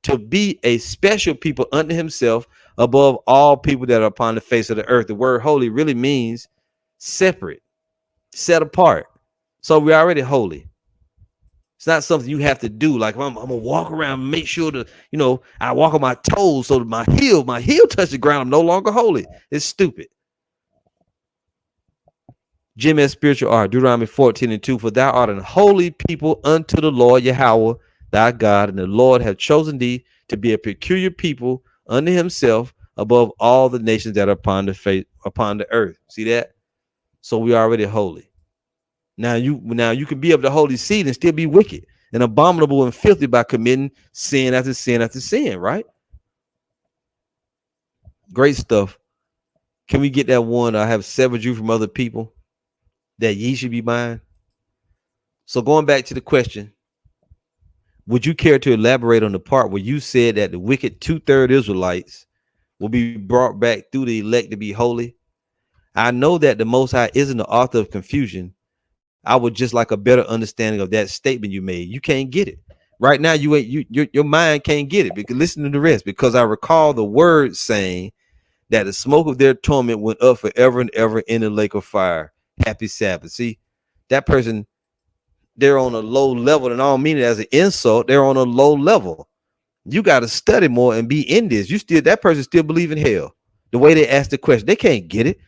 to be a special people unto himself above all people that are upon the face of the earth. The word holy really means separate, set apart. So we're already holy. It's not something you have to do. Like I'm gonna walk around and make sure that I walk on my toes so that my heel touch the ground. I'm no longer holy. It's stupid. Jim S. Spiritual Art, Deuteronomy 14:2. For thou art an holy people unto the Lord Yahweh thy God, and the Lord hath chosen thee to be a peculiar people unto himself above all the nations that are upon the face upon the earth. See that? So we are already holy. Now you can be of the holy seed and still be wicked and abominable and filthy by committing sin after sin after sin, right? Great stuff. Can we get that one? I have severed you from other people, that ye should be mine. So going back to the question, would you care to elaborate on the part where you said that the wicked 2/3 Israelites will be brought back through the elect to be holy? I know that the Most High isn't the author of confusion. I would just like a better understanding of that statement you made. You can't get it right now. Your mind can't get it, because listen to the rest. Because I recall the word saying that the smoke of their torment went up forever and ever in the lake of fire. Happy Sabbath. See, that person, they're on a low level, and I don't mean it as an insult. They're on a low level. You got to study more and be in this. That person still believe in hell. The way they ask the question, they can't get it.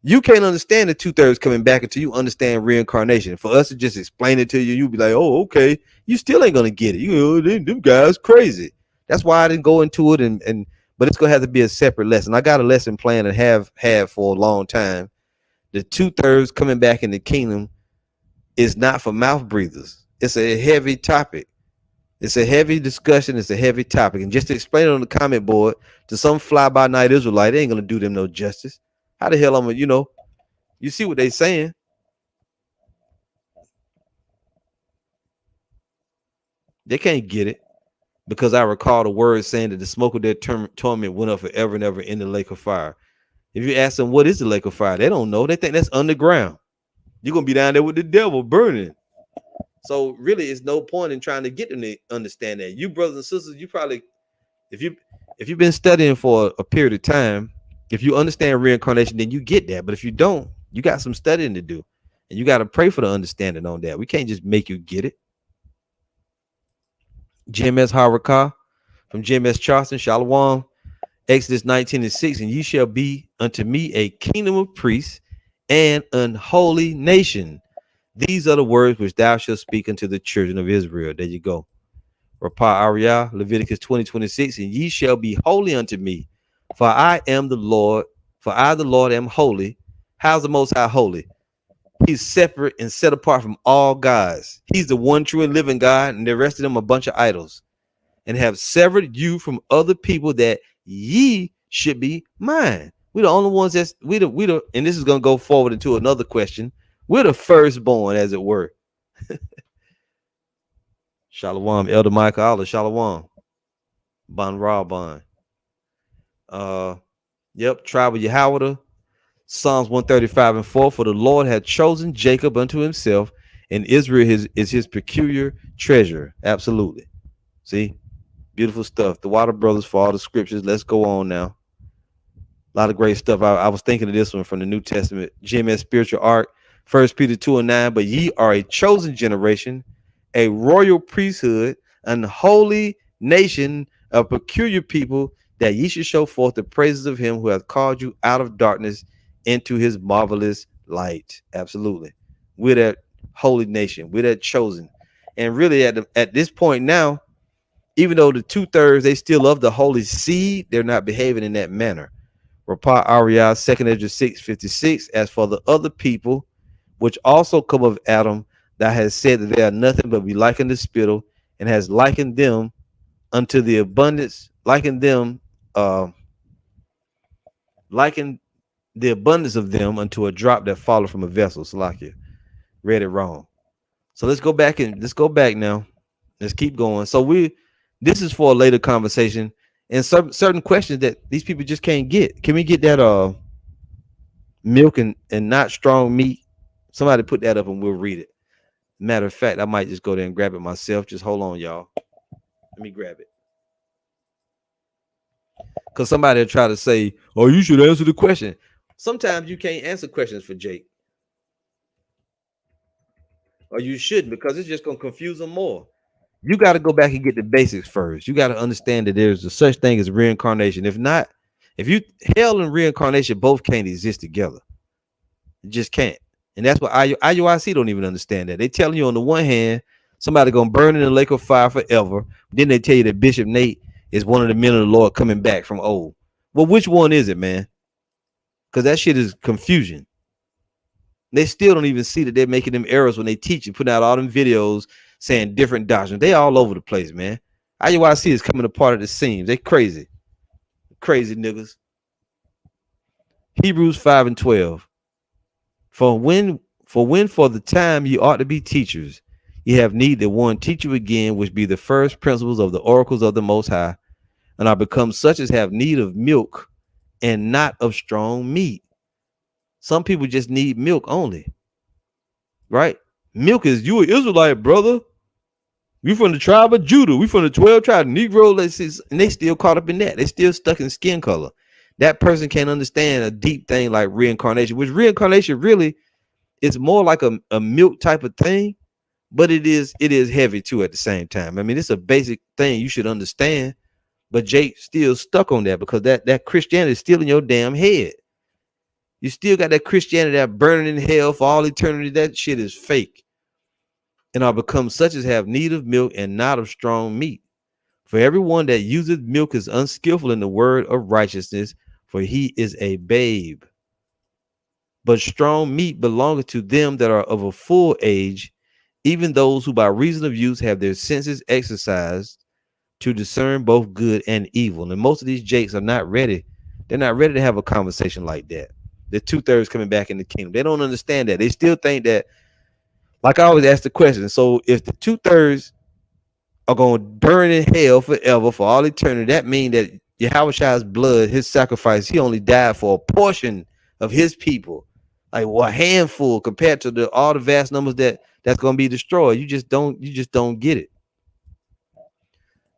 You can't understand the 2/3 coming back until you understand reincarnation. For us to just explain it to you, you'll be like, oh, okay. You still ain't gonna get it. Them guys crazy. That's why I didn't go into it, but it's gonna have to be a separate lesson. I got a lesson planned and have had for a long time. The 2/3 coming back in the kingdom is not for mouth breathers. It's a heavy topic. It's a heavy discussion. It's a heavy topic. And just to explain it on the comment board to some fly-by-night Israelite, they ain't gonna do them no justice. How the hell am I, you see what they saying? They can't get it, because I recall the word saying that the smoke of their torment went up forever and ever in the lake of fire. If you ask them what is the lake of fire, they don't know. They think that's underground. You're gonna be down there with the devil burning. So really, it's no point in trying to get them to understand that. You brothers and sisters, you probably, if you've been studying for a period of time, if you understand reincarnation, then you get that. But if you don't, you got some studying to do, and you got to pray for the understanding on that. We can't just make you get it. GMS Harakah from GMS Charleston, Shalom, Exodus 19:6, and ye shall be unto me a kingdom of priests and an holy nation. These are the words which thou shalt speak unto the children of Israel. There you go. Rapah Ariyah, Leviticus 20:26, and ye shall be holy unto me, for I am the Lord, for I the Lord am holy. How's the Most High holy? He's separate and set apart from all gods. He's the one true and living God, and the rest of them a bunch of idols, and have severed you from other people that ye should be mine. We're the only ones that's and this is gonna go forward into another question. We're the firstborn, as it were. Shalom, Elder Michael Allah, Shalom. Ban Rabban. Yep, tribe of Yahweh. Psalms 135:4. For the Lord had chosen Jacob unto himself, and Israel is his peculiar treasure. Absolutely. See, beautiful stuff. The Water Brothers for all the scriptures. Let's go on now. A lot of great stuff. I was thinking of this one from the New Testament. GMS Spiritual Art, 1 Peter 2:9. But ye are a chosen generation, a royal priesthood, an holy nation, a peculiar people, that ye should show forth the praises of him who hath called you out of darkness into his marvelous light. Absolutely. We're that holy nation. We're that chosen. And really at this point now, even though the 2/3, they still of the holy seed, they're not behaving in that manner. Rapah Ariyah, 2 Ezra 6:56. As for the other people, which also come of Adam, thou hast said that they are nothing but be likened to spittle, and has likened them unto the abundance, likened the abundance of them unto a drop that falleth from a vessel. Salakia, read it wrong. So let's go back now. Let's keep going. So This is for a later conversation and certain questions that these people just can't get. Can we get that milk and not strong meat? Somebody put that up and we'll read it. Matter of fact, I might just go there and grab it myself. Just hold on, y'all. Let me grab it. Because somebody will try to say, oh, you should answer the question. Sometimes you can't answer questions for Jake. Or you shouldn't, because it's just going to confuse them more. You got to go back and get the basics first. You got to understand that there's a such thing as reincarnation. If not, if you hell and reincarnation both can't exist together. It just can't. And that's what IUIC don't even understand that. They telling you on the one hand, somebody gonna burn in the lake of fire forever. Then they tell you that Bishop Nate is one of the men of the Lord coming back from old. Well, which one is it, man? Because that shit is confusion. They still don't even see that they're making them errors when they teach and putting out all them videos saying different doctrines. They all over the place, man. IUIC is coming apart at the seams. They crazy. Crazy niggas. Hebrews 5:12. For the time you ought to be teachers, you have need that one teach you again, which be the first principles of the oracles of the Most High, and are become such as have need of milk and not of strong meat. Some people just need milk only, right? Milk is you an Israelite, brother. We from the tribe of Judah. We from the 12 tribe Negro. And they still caught up in that. They still stuck in skin color. That person can't understand a deep thing like reincarnation, which reincarnation really is more like a milk type of thing, but it is heavy too at the same time. I mean, it's a basic thing you should understand, but Jake still stuck on that because that Christianity is still in your damn head. You still got that Christianity that burning in hell for all eternity. That shit is fake. And are become such as have need of milk and not of strong meat. For everyone that useth milk is unskillful in the word of righteousness, for he is a babe. But strong meat belongeth to them that are of a full age, even those who by reason of use have their senses exercised to discern both good and evil. And most of these jakes are not ready. They're not ready to have a conversation like that. The 2/3 coming back in the kingdom. They don't understand that. They still think that, like I always ask the question. So if the 2/3 are going to burn in hell forever for all eternity, that means that Yahweh's blood, his sacrifice, he only died for a portion of his people. Like, well, a handful compared to all the vast numbers that's going to be destroyed. You just don't get it.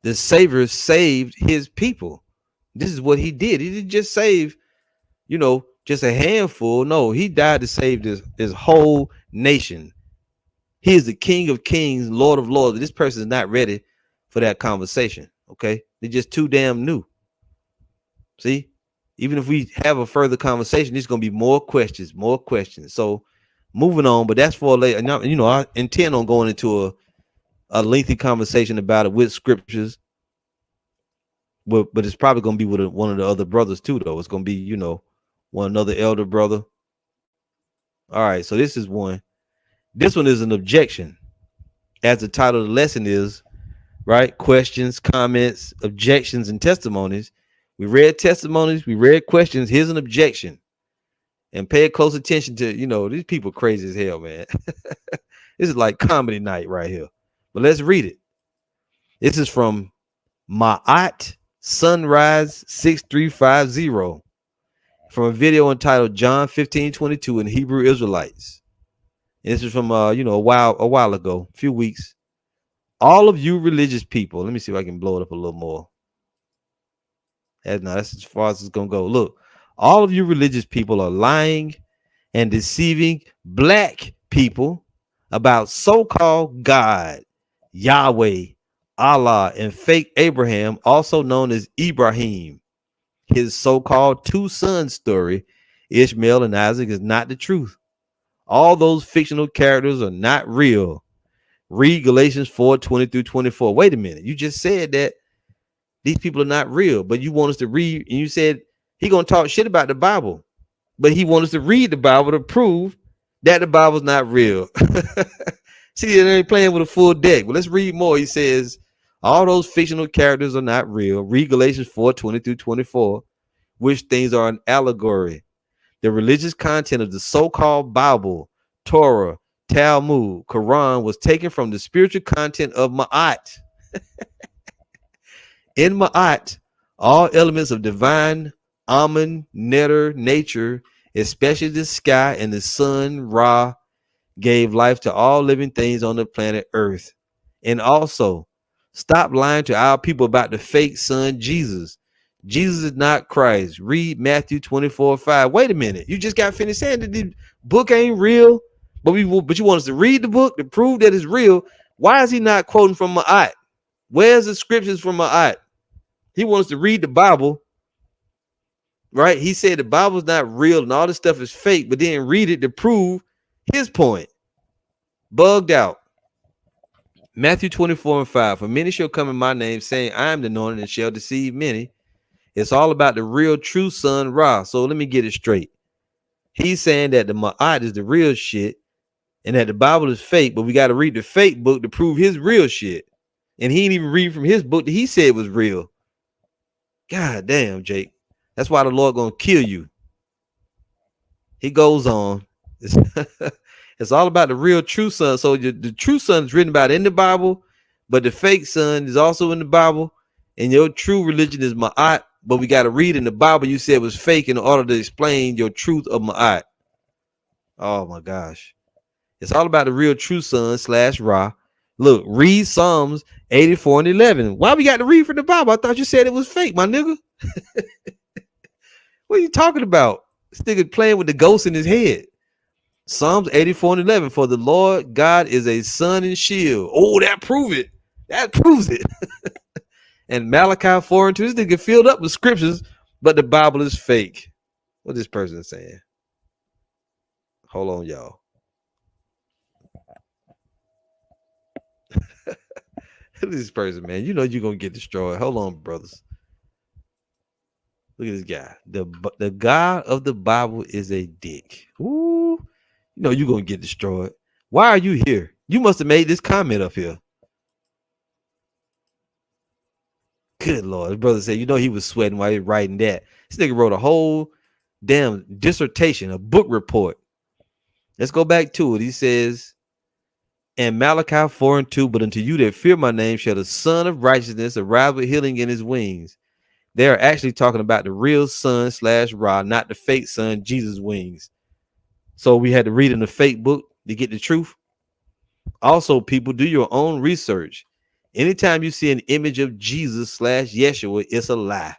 The Savior saved his people. This is what he did. He didn't just save, just a handful. No, he died to save his whole nation. He is the King of Kings, Lord of Lords. This person is not ready for that conversation. Okay, they're just too damn new. See, even if we have a further conversation, there's gonna be more questions. So, moving on. But that's for later. I intend on going into a lengthy conversation about it with scriptures. But it's probably gonna be with one of the other brothers too, though. It's gonna be, one another elder brother. All right. So this is one. This one is an objection, as the title of the lesson is, right? Questions, comments, objections, and testimonies. We read testimonies, we read questions. Here's an objection. And pay close attention to, these people crazy as hell, man. This is like comedy night right here. But let's read it. This is from Ma'at Sunrise 6350 from a video entitled John 15:22 in Hebrew Israelites. And this is from a while ago, a few weeks. All of you religious people, let me see if I can blow it up a little more. That's as far as it's gonna go. Look, all of you religious people are lying and deceiving black people about so-called God, Yahweh, Allah, and fake Abraham, also known as Ibrahim. His so-called two sons story, Ishmael and Isaac, is not the truth. All those fictional characters are not real. Read Galatians 4:20-24. Wait a minute. You just said that these people are not real, but you want us to read, and you said he gonna talk shit about the Bible, but he wants us to read the Bible to prove that the Bible's not real. See, they ain't playing with a full deck. Well, let's read more. He says, all those fictional characters are not real. Read Galatians 4:20-24, which things are an allegory. The religious content of the so-called Bible, Torah, Talmud, Quran was taken from the spiritual content of Ma'at. In Ma'at, all elements of divine Amun, Netter, nature, especially the sky and the sun, Ra, gave life to all living things on the planet Earth. And also, stop lying to our people about the fake son, Jesus. Jesus is not Christ. Read Matthew 24:5. Wait a minute. You just got finished saying that the book ain't real, but you want us to read the book to prove that it's real. Why is he not quoting from Ma'at? Where's the scriptures from Ma'at? He wants to read the Bible, right? He said the Bible's not real and all this stuff is fake, but then read it to prove his point. Bugged out. Matthew 24:5. For many shall come in my name, saying, I am the anointed, and shall deceive many. It's all about the real true son, Ra. So let me get it straight. He's saying that the Ma'at is the real shit and that the Bible is fake, but we got to read the fake book to prove his real shit. And he ain't even read from his book that he said was real. God damn, Jake. That's why the Lord gonna kill you. He goes on. It's all about the real true son. So the true son is written about in the Bible, but the fake son is also in the Bible. And your true religion is Ma'at, but we got to read in the Bible you said was fake in order to explain your truth of Ma'at. Oh my gosh. It's all about the real true son / Ra. Look, read Psalms 84 and 11. Why we got to read from the Bible? I thought you said it was fake, my nigga. What are you talking about? This nigga playing with the ghost in his head. Psalms 84 and 11. For the Lord God is a sun and shield. Oh, that proves it. That proves it. And Malachi 4 and 2. This nigga filled up with scriptures, but the Bible is fake. What this person is saying? Hold on, y'all. Look at this person, man. You know you're gonna get destroyed. Hold on, brothers. Look at this guy. The God of the Bible is a dick. Ooh, you know you're gonna get destroyed. Why are you here? You must have made this comment up here. Good Lord. His brother said, you know, he was sweating while he was writing that. This nigga wrote a whole damn dissertation, a book report. Let's go back to it. He says, and Malachi 4 and 2, but unto you that fear my name shall the Son of Righteousness arise with healing in his wings. They are actually talking about the real son / Ra, not the fake son, Jesus' wings. So we had to read in the fake book to get the truth. Also, people, do your own research. Anytime you see an image of Jesus / Yeshua, it's a lie.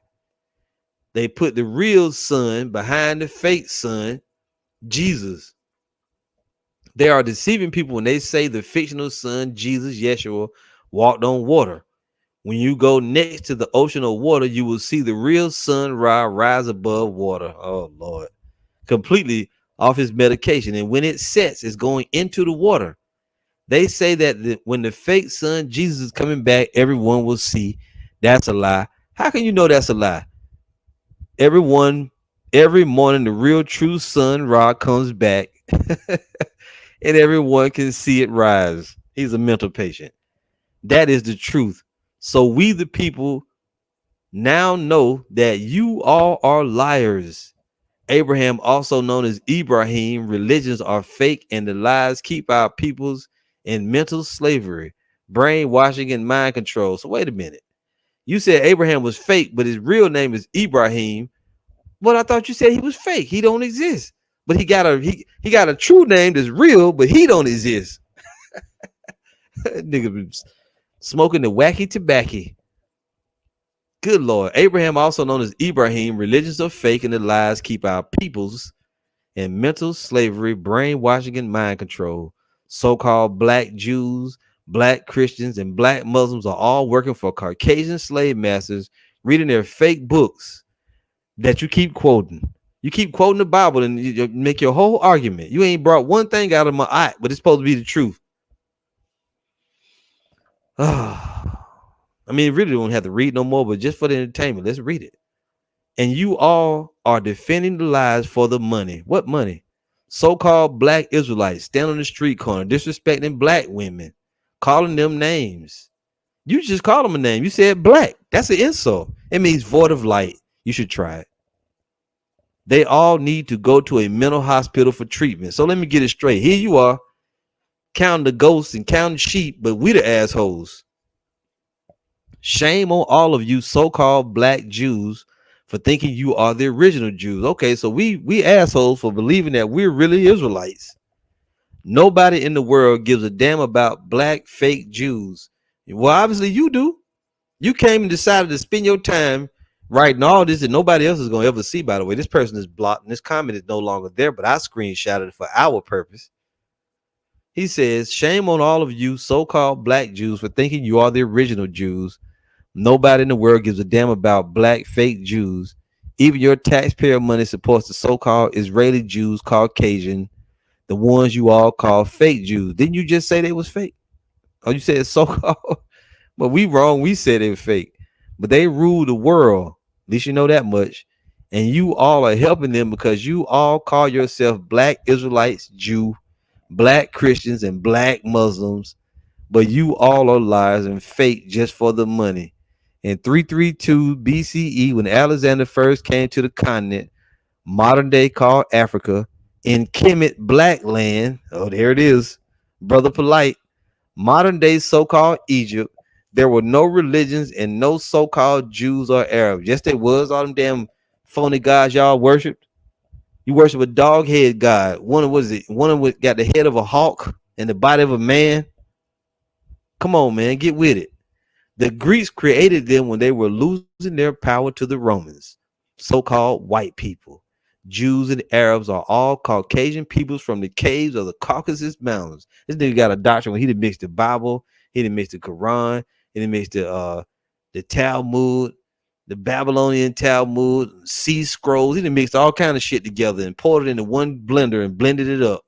They put the real son behind the fake son, Jesus. They are deceiving people when they say the fictional son, Jesus, Yeshua, walked on water. When you go next to the ocean of water, you will see the real sun rise above water. Oh, Lord. Completely off his medication. And when it sets, it's going into the water. They say that when the fake son, Jesus, is coming back, everyone will see. That's a lie. How can you know that's a lie? Every morning, the real true sun, Ra, comes back. And everyone can see it rise. He's a mental patient. That is the truth. So we, the people, now know that you all are liars. Abraham, also known as Ibrahim, religions are fake and the lies keep our peoples in mental slavery, brainwashing, and mind control. So wait a minute. You said Abraham was fake, but his real name is Ibrahim. But I thought you said he was fake. He don't exist. But he got a true name that's real, but he don't exist. Nigga been smoking the wacky tobacco. Good Lord. Abraham, also known as Ibrahim, religions are fake and the lies keep our peoples in mental slavery, brainwashing, and mind control. So-called black Jews, black Christians, and black Muslims are all working for Caucasian slave masters, reading their fake books that you keep quoting. You keep quoting the Bible and you make your whole argument. You ain't brought one thing out of my eye, but it's supposed to be the truth. I mean, really don't have to read no more, but just for the entertainment, let's read it. And you all are defending the lies for the money. What money? So-called black Israelites stand on the street corner, disrespecting black women, calling them names. You just called them a name. You said black. That's an insult. It means void of light. You should try it. They all need to go to a mental hospital for treatment. So let me get it straight. Here you are, counting the ghosts and counting sheep, but we the assholes. Shame on all of you so-called black Jews for thinking you are the original Jews. Okay, so we assholes for believing that we're really Israelites. Nobody in the world gives a damn about black fake Jews. Well, obviously you do. You came and decided to spend your time writing all this that nobody else is going to ever see, by the way. This person is blocked and this comment is no longer there, but I screenshotted it for our purpose. He says, shame on all of you so-called black Jews for thinking you are the original Jews. Nobody in the world gives a damn about black fake Jews. Even your taxpayer money supports the so-called Israeli Jews, Caucasian, the ones you all call fake Jews. Didn't you just say they was fake? Oh, you said so-called? But we wrong. We said they were fake. But they rule the world. At least you know that much. And you all are helping them because you all call yourself black Israelites, Jew, black Christians, and black Muslims. But you all are liars and fake just for the money. In 332 BCE, when Alexander first came to the continent, modern day called Africa, in Kemet Black Land, oh, there it is, Brother Polite, modern day so-called Egypt, there were no religions and no so-called Jews or Arabs. Yes, there was. All them damn phony gods y'all worshipped. You worship a dog head god. One was it? One of got the head of a hawk and the body of a man. Come on, man, get with it. The Greeks created them when they were losing their power to the Romans, so-called white people. Jews and Arabs are all Caucasian peoples from the caves of the Caucasus Mountains. This nigga got a doctrine when he didn't mix the Bible, he didn't mix the Quran, he didn't mix the Talmud, the Babylonian Talmud, sea scrolls. He didn't mix all kind of shit together and poured it into one blender and blended it up.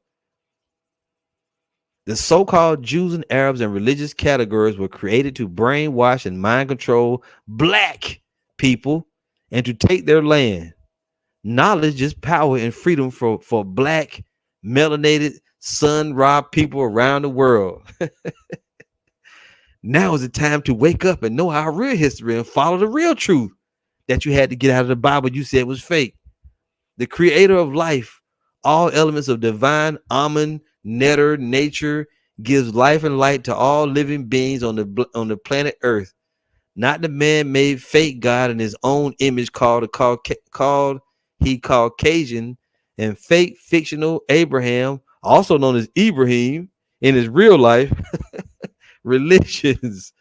The so-called Jews and Arabs and religious categories were created to brainwash and mind control black people and to take their land. Knowledge is power and freedom for black, melanated, sun-robbed people around the world. Now is the time to wake up and know our real history and follow the real truth that you had to get out of the Bible you said was fake. The creator of life, all elements of divine Amun, Netter, nature, gives life and light to all living beings on the planet Earth. Not the man-made fake God in his own image called Caucasian, and fake fictional Abraham, also known as Ibrahim, in his real life. Religions,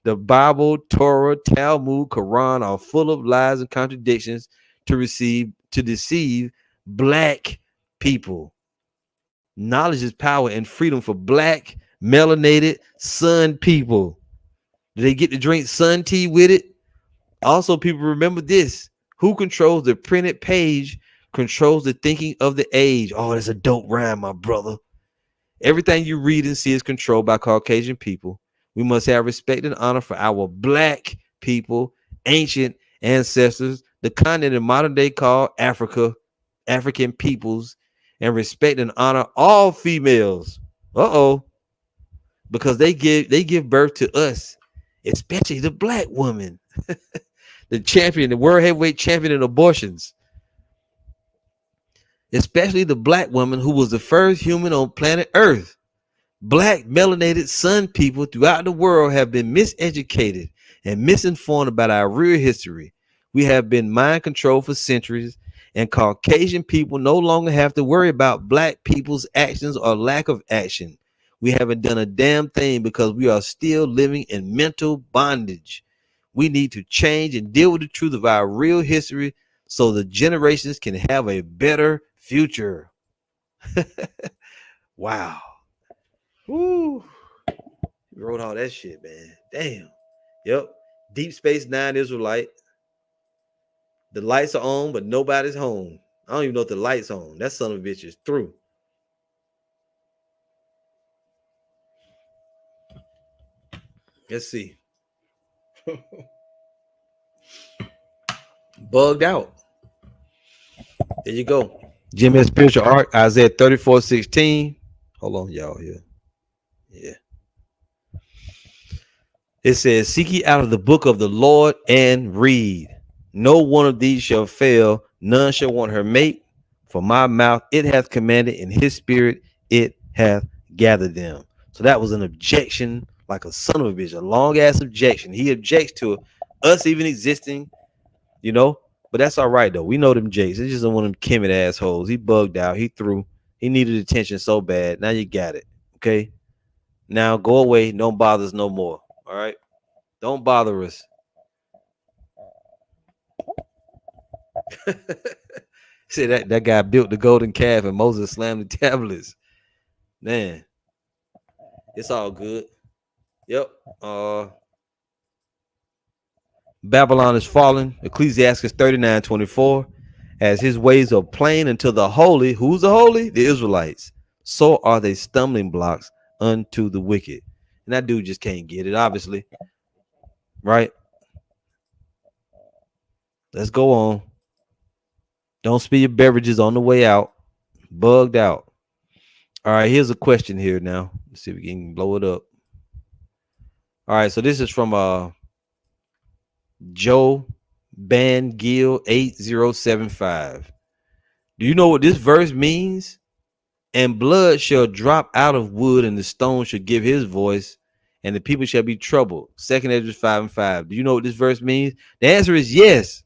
the Bible, Torah, Talmud, Quran are full of lies and contradictions to deceive black people. Knowledge is power and freedom for black, melanated, sun people. Do they get to drink sun tea with it? Also, people remember this. Who controls the printed page controls the thinking of the age. Oh, that's a dope rhyme, my brother. Everything you read and see is controlled by Caucasian people. We must have respect and honor for our black people, ancient ancestors, the continent in modern day called Africa, African peoples, and respect and honor all females. Because they give birth to us, especially the black woman, the champion, the world heavyweight champion in abortions. Especially the black woman who was the first human on planet Earth. Black melanated sun people throughout the world have been miseducated and misinformed about our real history. We have been mind controlled for centuries, and Caucasian people no longer have to worry about black people's actions or lack of action. We haven't done a damn thing because we are still living in mental bondage. We need to change and deal with the truth of our real history so the generations can have a better future. Wow. Woo. You wrote all that shit, man. Damn. Yep. Deep Space Nine Israelite. The lights are on, but nobody's home. I don't even know if the lights on. That son of a bitch is through. Let's see. Bugged out. There you go. Jimmy Spiritual Art, Isaiah 34:16. Hold on, y'all here. Yeah. It says, seek ye out of the book of the Lord and read. No one of these shall fail, none shall want her mate. For my mouth it hath commanded, in his spirit it hath gathered them. So that was an objection like a son of a bitch, a long ass objection. He objects to us even existing, you know. But that's all right though. We know them Jakes. It's just one of them Kemet assholes. He bugged out. He threw. He needed attention so bad. Now you got it. Okay. Now go away. Don't bother us no more. All right. Don't bother us. See that guy built the golden calf and Moses slammed the tablets. Man, it's all good. Yep. Babylon is fallen. Ecclesiastes 39:24. As his ways are plain unto the holy. Who's the holy? The Israelites. So are they stumbling blocks unto the wicked. And that dude just can't get it, obviously. Right? Let's go on. Don't spill your beverages on the way out. Bugged out. All right, here's a question here now. Let's see if we can blow it up. All right, so this is from Joe Bangill 8075. Do you know what this verse means? And blood shall drop out of wood, and the stone shall give his voice, and the people shall be troubled. 2 Ezra 5:5. Do you know what this verse means? The answer is yes.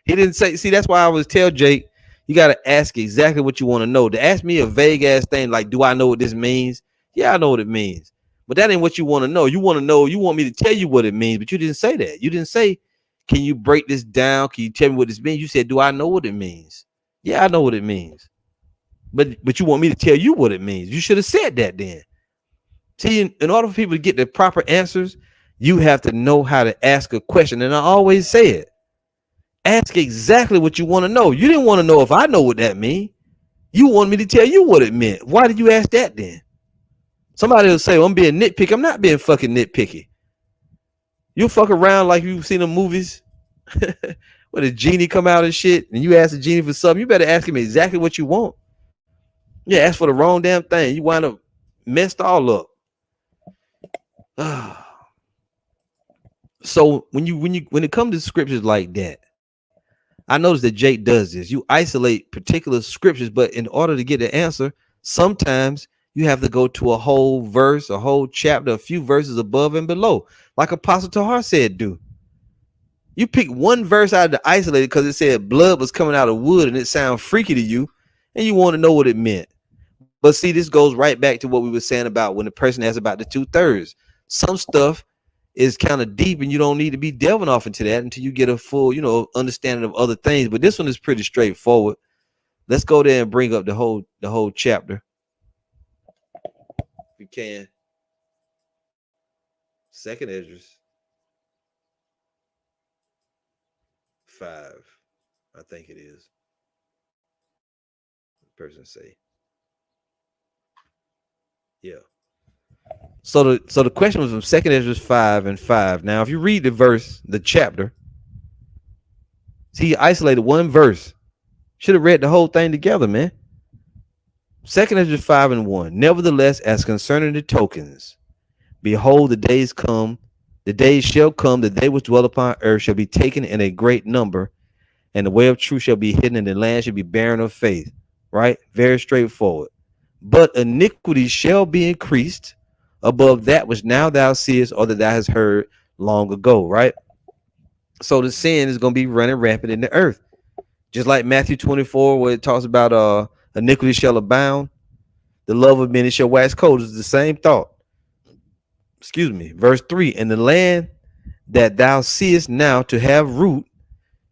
He didn't say. See, that's why I always tell Jake, you got to ask exactly what you want to know. To ask me a vague ass thing like, do I know what this means? Yeah, I know what it means. But that ain't what you want to know. You want to know, you want me to tell you what it means, but you didn't say that. You didn't say, can you break this down? Can you tell me what this means? You said, do I know what it means? Yeah, I know what it means. But you want me to tell you what it means. You should have said that then. See, in order for people to get the proper answers, you have to know how to ask a question. And I always say it. Ask exactly what you want to know. You didn't want to know if I know what that means. You want me to tell you what it meant. Why did you ask that then? Somebody will say, well, I'm being nitpicky. I'm not being fucking nitpicky. You fuck around like you've seen the movies where the genie come out and shit, and you ask the genie for something. You better ask him exactly what you want. Yeah, ask for the wrong damn thing. You wind up messed all up. So when it comes to scriptures like that, I notice that Jake does this. You isolate particular scriptures, but in order to get the answer, sometimes you have to go to a whole verse, a whole chapter, a few verses above and below, like Apostle Tahar said do. You pick one verse out of the isolated because it said blood was coming out of wood and it sounded freaky to you, and you want to know what it meant. But see, this goes right back to what we were saying about when the person asked about the 2/3. Some stuff is kind of deep and you don't need to be delving off into that until you get a full, understanding of other things. But this one is pretty straightforward. Let's go there and bring up the whole chapter. If we can. 2 Ezra 5. I think it is. The person say. Yeah. So the question was from 2 Ezra 5:5. Now, if you read the verse, the chapter, see, he isolated one verse. Should have read the whole thing together, man. 2 Ezra 5:1. Nevertheless, as concerning the tokens, behold, the days shall come, the day which dwell upon earth shall be taken in a great number, and the way of truth shall be hidden, and the land shall be barren of faith. Right? Very straightforward. But iniquity shall be increased above that which now thou seest, or that thou hast heard long ago. Right? So the sin is going to be running rampant in the earth. Just like Matthew 24, where it talks about iniquity shall abound, the love of many shall wax cold. It's the same thought. Excuse me. Verse 3. And the land that thou seest now to have root,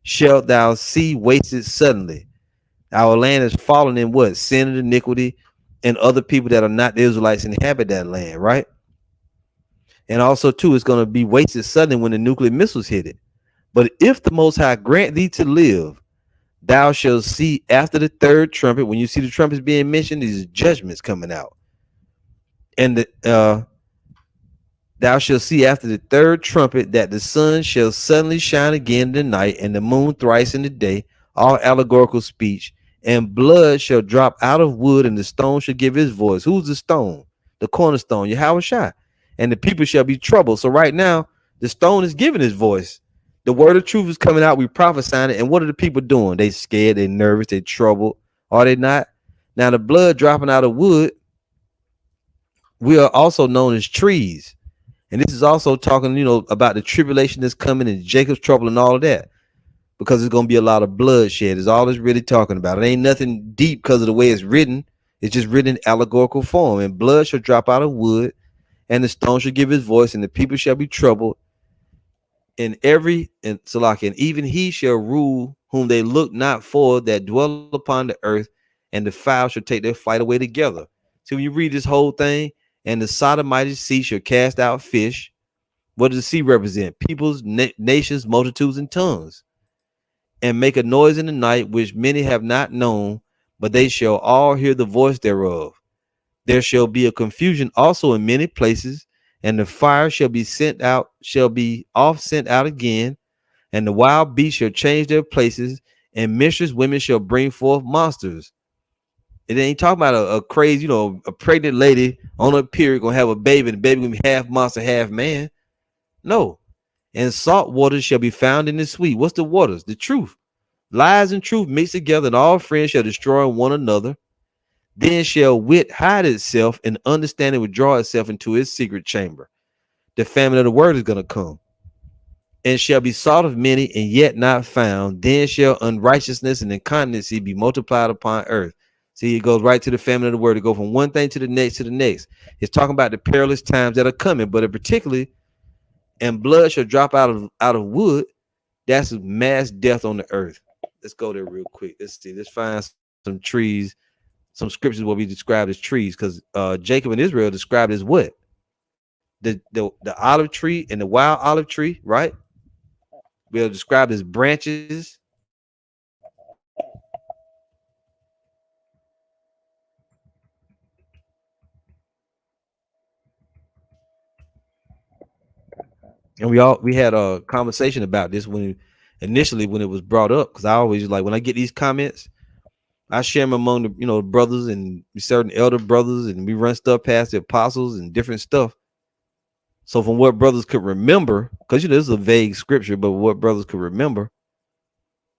shalt thou see wasted suddenly. Our land is fallen in what? Sin and iniquity, and other people that are not the Israelites inhabit that land, right? And also, too, it's going to be wasted suddenly when the nuclear missiles hit it. But if the Most High grant thee to live, thou shalt see after the third trumpet. When you see the trumpets being mentioned, these judgments coming out. And thou shalt see after the third trumpet that the sun shall suddenly shine again in the night, and the moon thrice in the day, all allegorical speech, and blood shall drop out of wood, and the stone shall give his voice. Who's the stone? The cornerstone, Yahweh Shai. And the people shall be troubled. So right now, the stone is giving his voice. The word of truth is coming out. We prophesying it. And what are the people doing? They scared, they nervous, they troubled. Are they not? Now, the blood dropping out of wood, we are also known as trees. And this is also talking, about the tribulation that's coming and Jacob's trouble and all of that, because it's going to be a lot of bloodshed. Is all it's really talking about. It ain't nothing deep because of the way it's written. It's just written in allegorical form. And blood shall drop out of wood, and the stone shall give his voice, and the people shall be troubled. And Salaki, and even he shall rule whom they look not for, that dwell upon the earth, and the fowl shall take their flight away together. See, when you read this whole thing, and the sodomite sea shall cast out fish. What does the sea represent? Peoples, nations, multitudes, and tongues. And make a noise in the night, which many have not known, but they shall all hear the voice thereof. There shall be a confusion also in many places, and the fire shall be sent out again, and the wild beasts shall change their places, and mistress women shall bring forth monsters. It ain't talking about a crazy, a pregnant lady on a period gonna have a baby, and the baby gonna be half monster, half man. No. And salt waters shall be found in the sweet. What's the waters? The truth. Lies and truth mixed together, and all friends shall destroy one another. Then shall wit hide itself, and understanding withdraw itself into its secret chamber. The famine of the word is going to come, and shall be sought of many, and yet not found. Then shall unrighteousness and incontinency be multiplied upon earth. See, it goes right to the famine of the word. To go from one thing to the next to the next. It's talking about the perilous times that are coming, but particularly, and blood shall drop out of wood. That's mass death on the earth. Let's go there real quick. Let's see. Let's find some trees, some scriptures will be described as trees, because Jacob and Israel described as what? The olive tree and the wild olive tree, right? We're described as branches. And we had a conversation about this initially when it was brought up, because I always like when I get these comments, I share them among the brothers and certain elder brothers, and we run stuff past the apostles and different stuff. So from what brothers could remember, because this is a vague scripture, but what brothers could remember,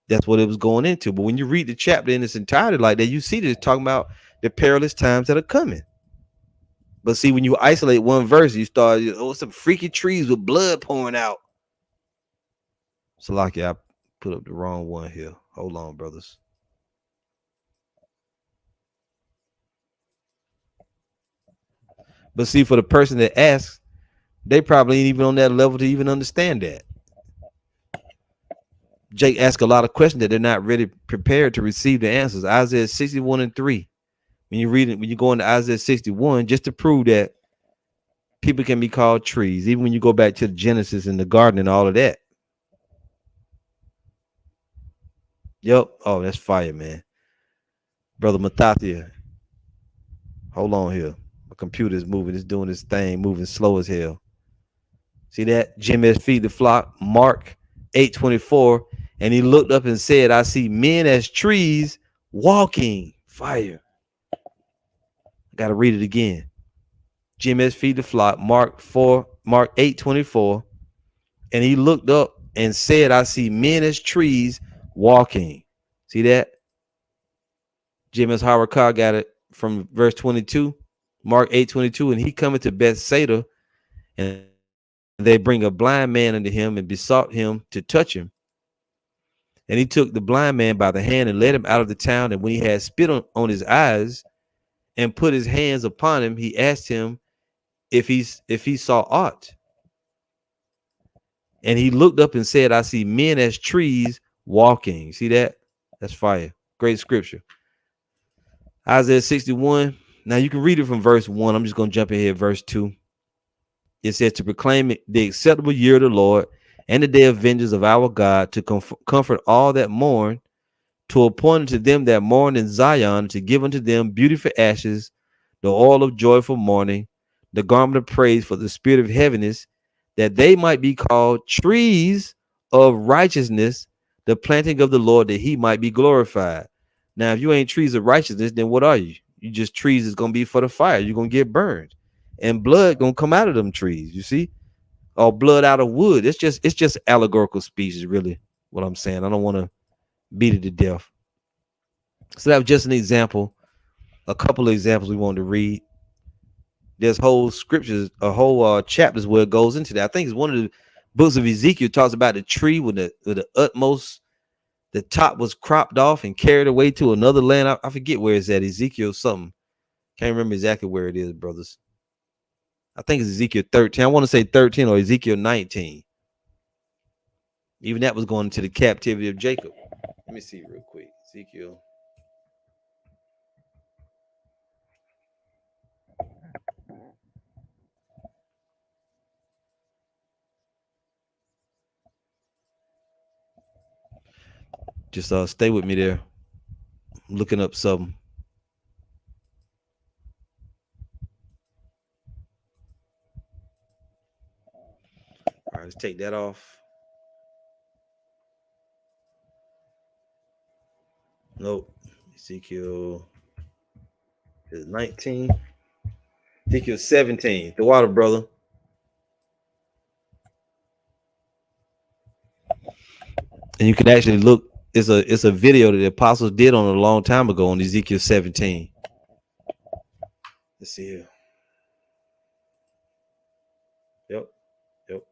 that's what it was going into. But when you read the chapter in its entirety like that, you see that it's talking about the perilous times that are coming. But see, when you isolate one verse, you start, some freaky trees with blood pouring out. So like, I put up the wrong one here. Hold on, brothers. But see, for the person that asks, they probably ain't even on that level to even understand that. Jake asked a lot of questions that they're not really prepared to receive the answers. Isaiah 61:3. When you read it, when you go into Isaiah 61, just to prove that people can be called trees, even when you go back to the Genesis and the garden and all of that. Yep. Oh, that's fire, man. Brother Mathathia. Hold on here. My computer is moving. It's doing this thing, moving slow as hell. See that? Jim has feed the flock. Mark 8:24. And he looked up and said, I see men as trees walking. Fire. I got to read it again. Jim has feed the flock. Mark 8:24. And he looked up and said, I see men as trees walking. See that? Jim S. Harakah got it from verse 22. Mark 8:22. And he cometh to Bethsaida, and they bring a blind man unto him and besought him to touch him. And he took the blind man by the hand and led him out of the town. And when he had spit on his eyes and put his hands upon him, he asked him if he saw aught. And he looked up and said, I see men as trees walking. See that? That's fire. Great scripture. Isaiah 61. Now you can read it from verse 1. I'm just going to jump in here, verse 2. It says, to proclaim the acceptable year of the Lord and the day of vengeance of our God, to comfort all that mourn, to appoint unto them that mourn in Zion, to give unto them beauty for ashes, the oil of joy for mourning, the garment of praise for the spirit of heaviness, that they might be called trees of righteousness, the planting of the Lord, that he might be glorified. Now, if you ain't trees of righteousness, then what are you? You just trees that's going to be for the fire. You're going to get burned. And blood going to come out of them trees, you see? Or blood out of wood. It's just allegorical speech is really what I'm saying. I don't want to beat it to death. So that was just an example, a couple of examples we wanted to read. there's whole scriptures, a whole chapters where it goes into that. I think it's one of the books of Ezekiel talks about the tree with the utmost, the top was cropped off and carried away to another land. I forget where it's at. Ezekiel something. Can't remember exactly where it is, brothers. I think it's Ezekiel 13. I want to say 13 or Ezekiel 19. Even that was going into the captivity of Jacob. Let me see real quick. Ezekiel. Just stay with me there. I'm looking up something. All right, let's take that off. Nope. Ezekiel is 19. Ezekiel 17. The water, brother. And you can actually look. It's a video that the apostles did on a long time ago on Ezekiel 17. Let's see here. Yep. Yep.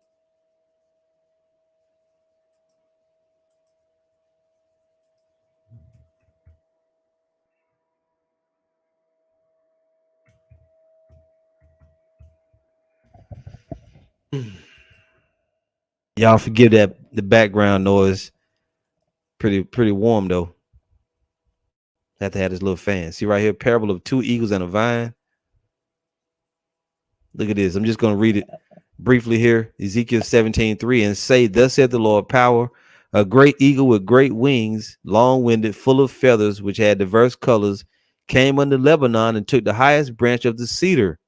Y'all forgive that the background noise. Pretty warm though. Have to have this little fan. See right here, parable of two eagles and a vine. Look at this. I'm just going to read it briefly here. Ezekiel 17:3, and say, thus said the Lord, power, a great eagle with great wings, long-winded, full of feathers, which had diverse colors, came under Lebanon and took the highest branch of the cedar.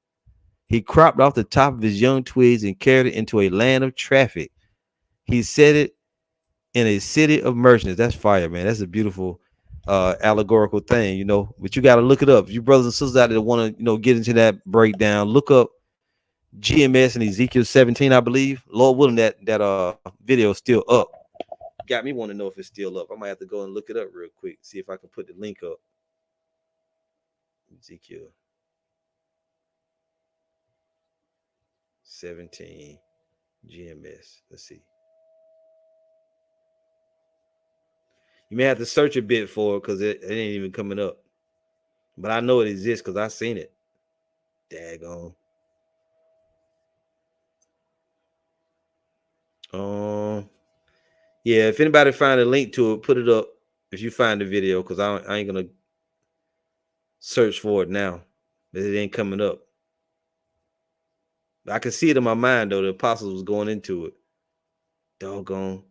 He cropped off the top of his young twigs and carried it into a land of traffic. He set it in a city of merchants. That's fire, man. That's a beautiful allegorical thing, but you got to look it up. If you brothers and sisters out there want to, get into that breakdown, look up GMS and Ezekiel 17, I believe. Lord willing, that video is still up. Got me want to know if it's still up. I might have to go and look it up real quick, see if I can put the link up. Ezekiel 17 GMS. Let's see. You may have to search a bit for it because it ain't even coming up. But I know it exists because I seen it. Daggone. Yeah, if anybody find a link to it, put it up if you find the video, because I ain't gonna search for it now. But it ain't coming up. I can see it in my mind though. The apostles was going into it. Doggone.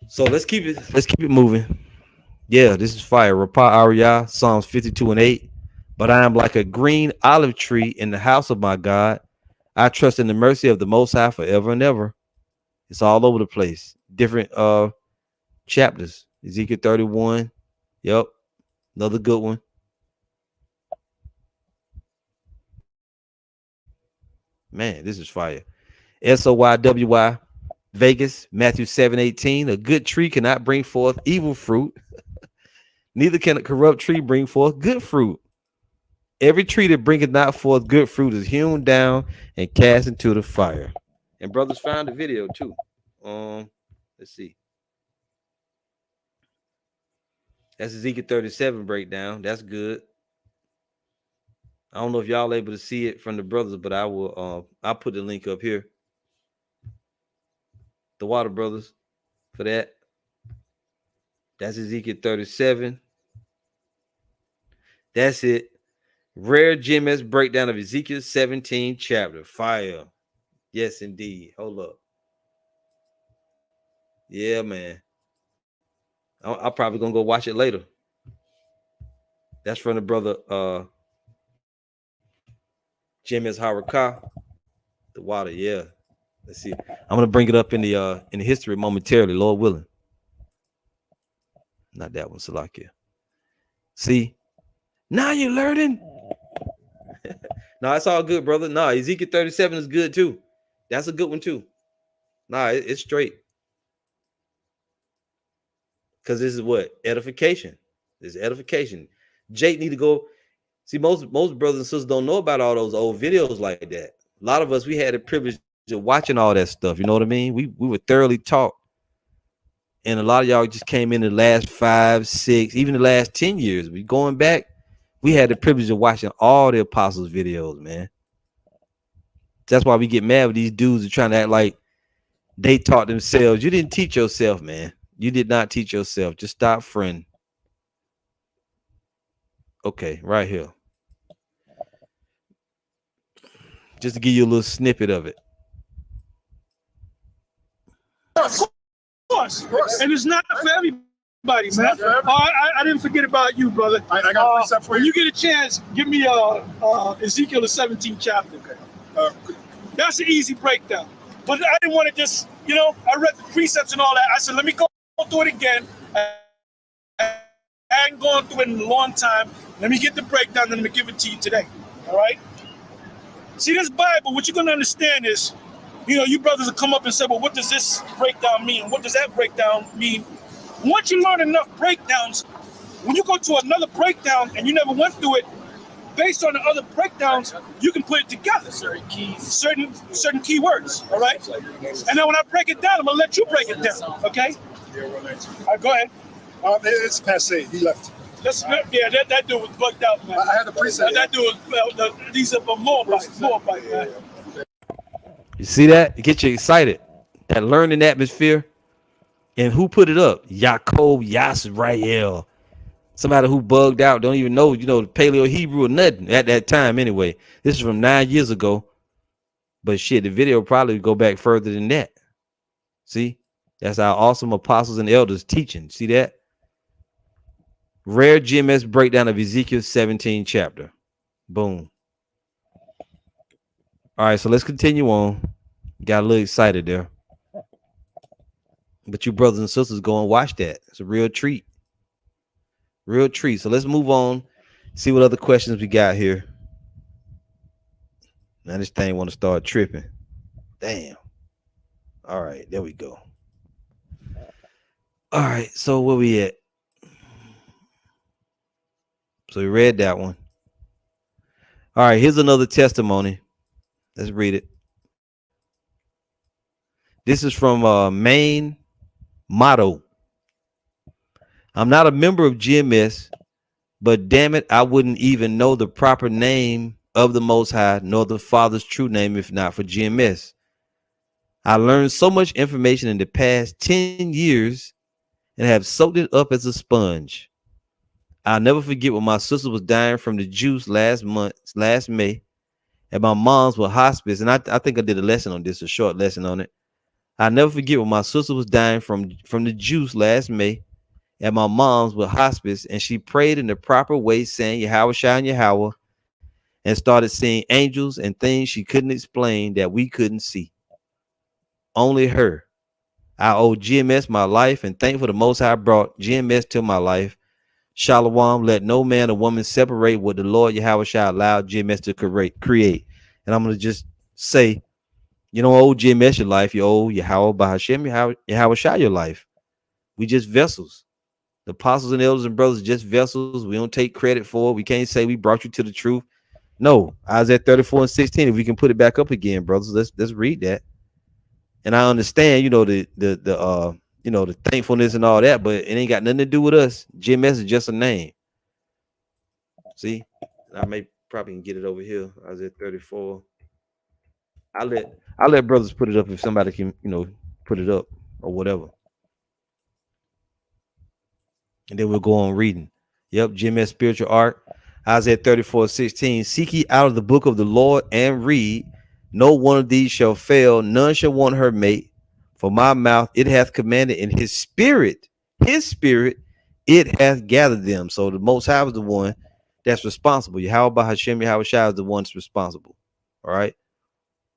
So let's keep it moving. Yeah, this is fire. Rapah Ariyah, Psalms 52:8. But I am like a green olive tree in the house of my God. I trust in the mercy of the Most High forever and ever. It's all over the place. Different chapters. Ezekiel 31. Yep. Another good one. Man, this is fire. SOYWY. Vegas, Matthew 7:18. A good tree cannot bring forth evil fruit. Neither can a corrupt tree bring forth good fruit. Every tree that bringeth not forth good fruit is hewn down and cast into the fire. And brothers found the video too. Let's see. That's Ezekiel 37 breakdown. That's good. I don't know if y'all able to see it from the brothers, but I will. I'll put the link up here. The Water Brothers for that. That's Ezekiel 37. That's it. Rare GMS breakdown of Ezekiel 17 chapter. Fire. Yes, indeed. Hold up. Yeah, man. I'm probably gonna go watch it later. That's from the brother GMS Harakah. The Water, yeah. Let's see. I'm gonna bring it up in the history momentarily, Lord willing. Not that one, Salakia. See, now you're learning. No, it's all good, brother. No, Ezekiel 37 is good too. That's a good one too. Nah, it's straight. Because this is what? Edification. This is edification. Jake need to go. See, most brothers and sisters don't know about all those old videos like that. A lot of us, we had the privilege of watching all that stuff. You know what I mean? We were thoroughly taught, and a lot of y'all just came in the last 5, 6, even the last 10 years. We going back, we had the privilege of watching all the apostles' videos, man. That's why we get mad with these dudes who are trying to act like they taught themselves. You didn't teach yourself, man. You did not teach yourself. Just stop friend. Okay, right here. Just to give you a little snippet of it. Of course. And it's not for everybody, man. I didn't forget about you, brother. I got a precept for when you. you get a chance, give me Ezekiel the 17th chapter. That's an easy breakdown. But I didn't want to just, I read the precepts and all that. I said, let me go through it again. I hadn't gone through it in a long time. Let me get the breakdown, and I'm going to give it to you today. All right? See, this Bible, what you're going to understand is, you brothers will come up and say, well, what does this breakdown mean? What does that breakdown mean? Once you learn enough breakdowns, when you go to another breakdown and you never went through it, based on the other breakdowns, you can put it together. Certain key words, all right? And then when I break it down, I'm going to let you break it down, okay? All right, go ahead. It's passe. He left. That dude was bugged out, man. I had the preset. That dude was, these are more bites, man. You see that? It gets you excited. That learning atmosphere. And who put it up? Yaakov Yasrael. Somebody who bugged out, don't even know, the Paleo Hebrew or nothing at that time anyway. This is from 9 years ago. But shit, the video probably go back further than that. See? That's our awesome apostles and elders teaching. See that? Rare GMS breakdown of Ezekiel 17 chapter. Boom. All right, so let's continue on. Got a little excited there. But you brothers and sisters go and watch that. It's a real treat. Real treat. So let's move on. See what other questions we got here. Now this thing want to start tripping. Damn. All right, there we go. All right, so where we at? So we read that one. All right, here's another testimony. Let's read it. This is from Maine Motto. I'm not a member of GMS, but damn it, I wouldn't even know the proper name of the Most High, nor the Father's true name if not for GMS. I learned so much information in the past 10 years and have soaked it up as a sponge. I'll never forget when my sister was dying from the juice last May, and my mom's were hospice. And I think I did a lesson on this, a short lesson on it. I'll never forget when my sister was dying from the juice last May, and my mom's were hospice, and she prayed in the proper way, saying Yahweh Shai and Yahweh, and started seeing angels and things she couldn't explain that we couldn't see. Only her. I owe GMS my life, and thankful the Most High brought GMS to my life. Shalom, let no man or woman separate what the Lord Yahweh Shai allowed GMS to create. And I'm going to just say, you don't owe GMS your life. You owe Yahweh Bahashem, Yahweh Shai your life. We just vessels. The apostles and elders and brothers are just vessels. We don't take credit for it. We can't say we brought you to the truth. No, Isaiah 34:16. If we can put it back up again, brothers, let's read that. And I understand, the thankfulness and all that, but it ain't got nothing to do with us. GMS is just a name. See, I may probably can get it over here. Isaiah 34. I'll let brothers put it up if somebody can, put it up or whatever. And then we'll go on reading. Yep, GMS spiritual art. Isaiah 34:16. Seek ye out of the book of the Lord and read. No one of these shall fail. None shall want her mate. For my mouth it hath commanded, in his spirit, it hath gathered them. So the Most High is the one that's responsible. Yahweh Bahashem, Yahweh Shai is the one that's responsible. All right,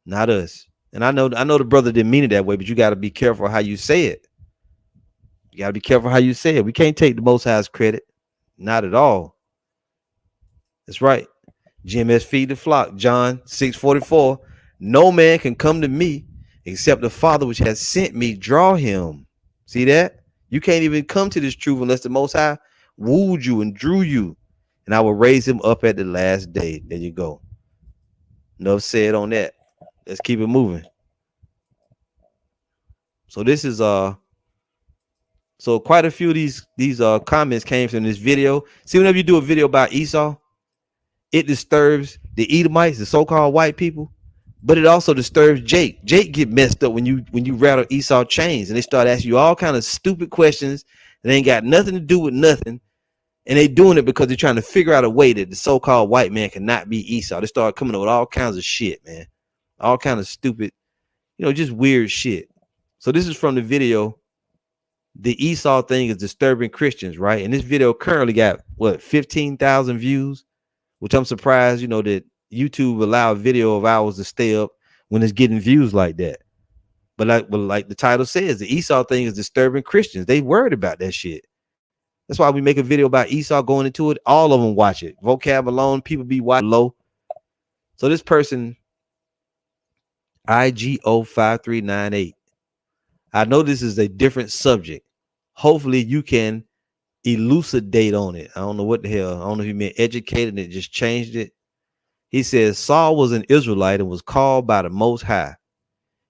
not us. And I know the brother didn't mean it that way, but you got to be careful how you say it. You got to be careful how you say it. We can't take the Most High's credit, not at all. That's right. GMS feed the flock. John 6:44. No man can come to me except the Father which has sent me draw him. See that? You can't even come to this truth unless the Most High wooed you and drew you. and I will raise him up at the last day. There you go. Enough said on that. Let's keep it moving. So this is so quite a few of these comments came from this video. See, whenever you do a video about Esau, it disturbs the Edomites, the so-called white people, but it also disturbs Jake. Jake get messed up when you rattle Esau chains, and they start asking you all kind of stupid questions that ain't got nothing to do with nothing, and they doing it because they're trying to figure out a way that the so-called white man cannot be Esau. They start coming up with all kinds of shit, man, all kind of stupid, just weird shit. So this is from the video. The Esau thing is disturbing Christians, right? And this video currently got what 15,000 views, which I'm surprised, that YouTube allow a video of ours to stay up when it's getting views like that. But like the title says, the Esau thing is disturbing Christians. They worried about that shit. That's why we make a video about Esau going into it. All of them watch it. Vocab alone, people be watching low. So this person, IGO5398. I know this is a different subject. Hopefully you can elucidate on it. I don't know what the hell. I don't know if you meant educated and it just changed it. He says Saul was an Israelite and was called by the Most High.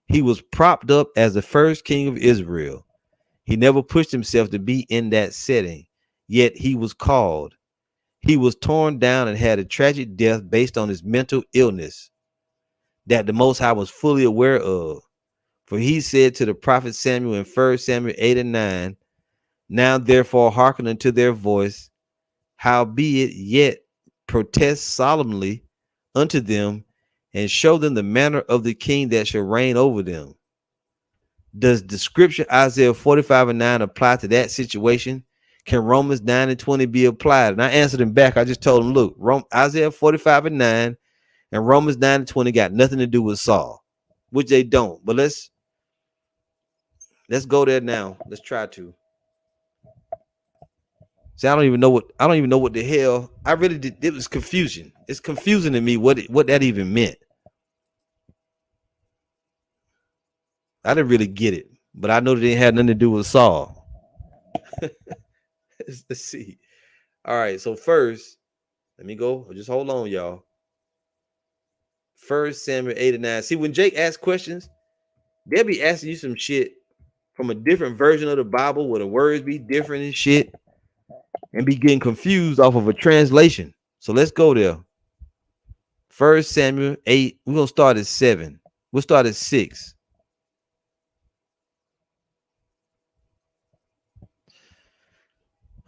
He was propped up as the first king of Israel. He never pushed himself to be in that setting, yet he was called. He was torn down and had a tragic death based on his mental illness that the Most High was fully aware of. For he said to the prophet Samuel in 1 Samuel 8 and 9, now therefore hearken unto their voice, howbeit yet protest solemnly unto them, and show them the manner of the king that shall reign over them. Does the scripture Isaiah 45 and 9 apply to that situation? Can Romans 9 and 20 be applied? And I answered him back. I just told him, look, Isaiah 45 and 9 and Romans 9 and 20 got nothing to do with Saul, which they don't. But let's go there now. Let's try to. See, I don't even know what the hell. I really did. It was confusion. It's confusing to me what that even meant. I didn't really get it, but I know that it had nothing to do with Saul. Let's see. All right, so first, let me go. Just hold on, y'all. 1 Samuel 8 and 9. See, when Jake asks questions, they'll be asking you some shit from a different version of the Bible where the words be different and shit, and be getting confused off of a translation. So let's go there. 1 Samuel 8. We're going to start at 7. We'll start at 6.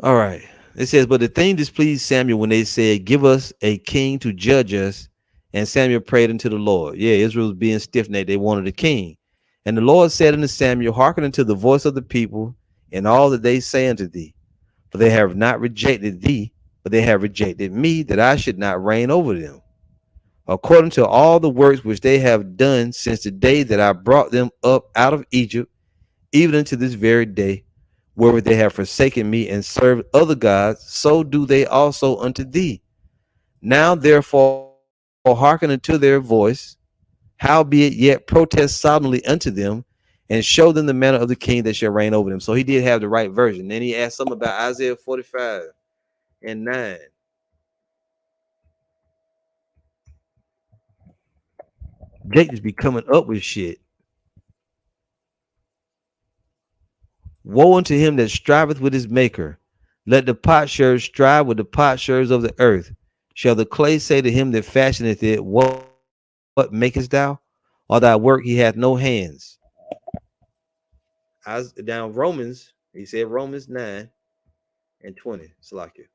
All right. It says, but the thing displeased Samuel when they said, give us a king to judge us. And Samuel prayed unto the Lord. Yeah, Israel was being stiff-necked. They wanted a king. And the Lord said unto Samuel, hearken unto the voice of the people and all that they say unto thee. For they have not rejected thee, but they have rejected me, that I should not reign over them. According to all the works which they have done since the day that I brought them up out of Egypt, even unto this very day, wherewith they have forsaken me and served other gods, so do they also unto thee. Now therefore hearken unto their voice, howbeit yet protest solemnly unto them, and show them the manner of the king that shall reign over them. So he did have the right version. Then he asked something about Isaiah 45 and 9. Jake just be coming up with shit. Woe unto him that striveth with his maker. Let the potsherds strive with the potsherds of the earth. Shall the clay say to him that fashioneth it, what makest thou? Or thy work he hath no hands. Down Romans, he said Romans 9 and 20. Salakia.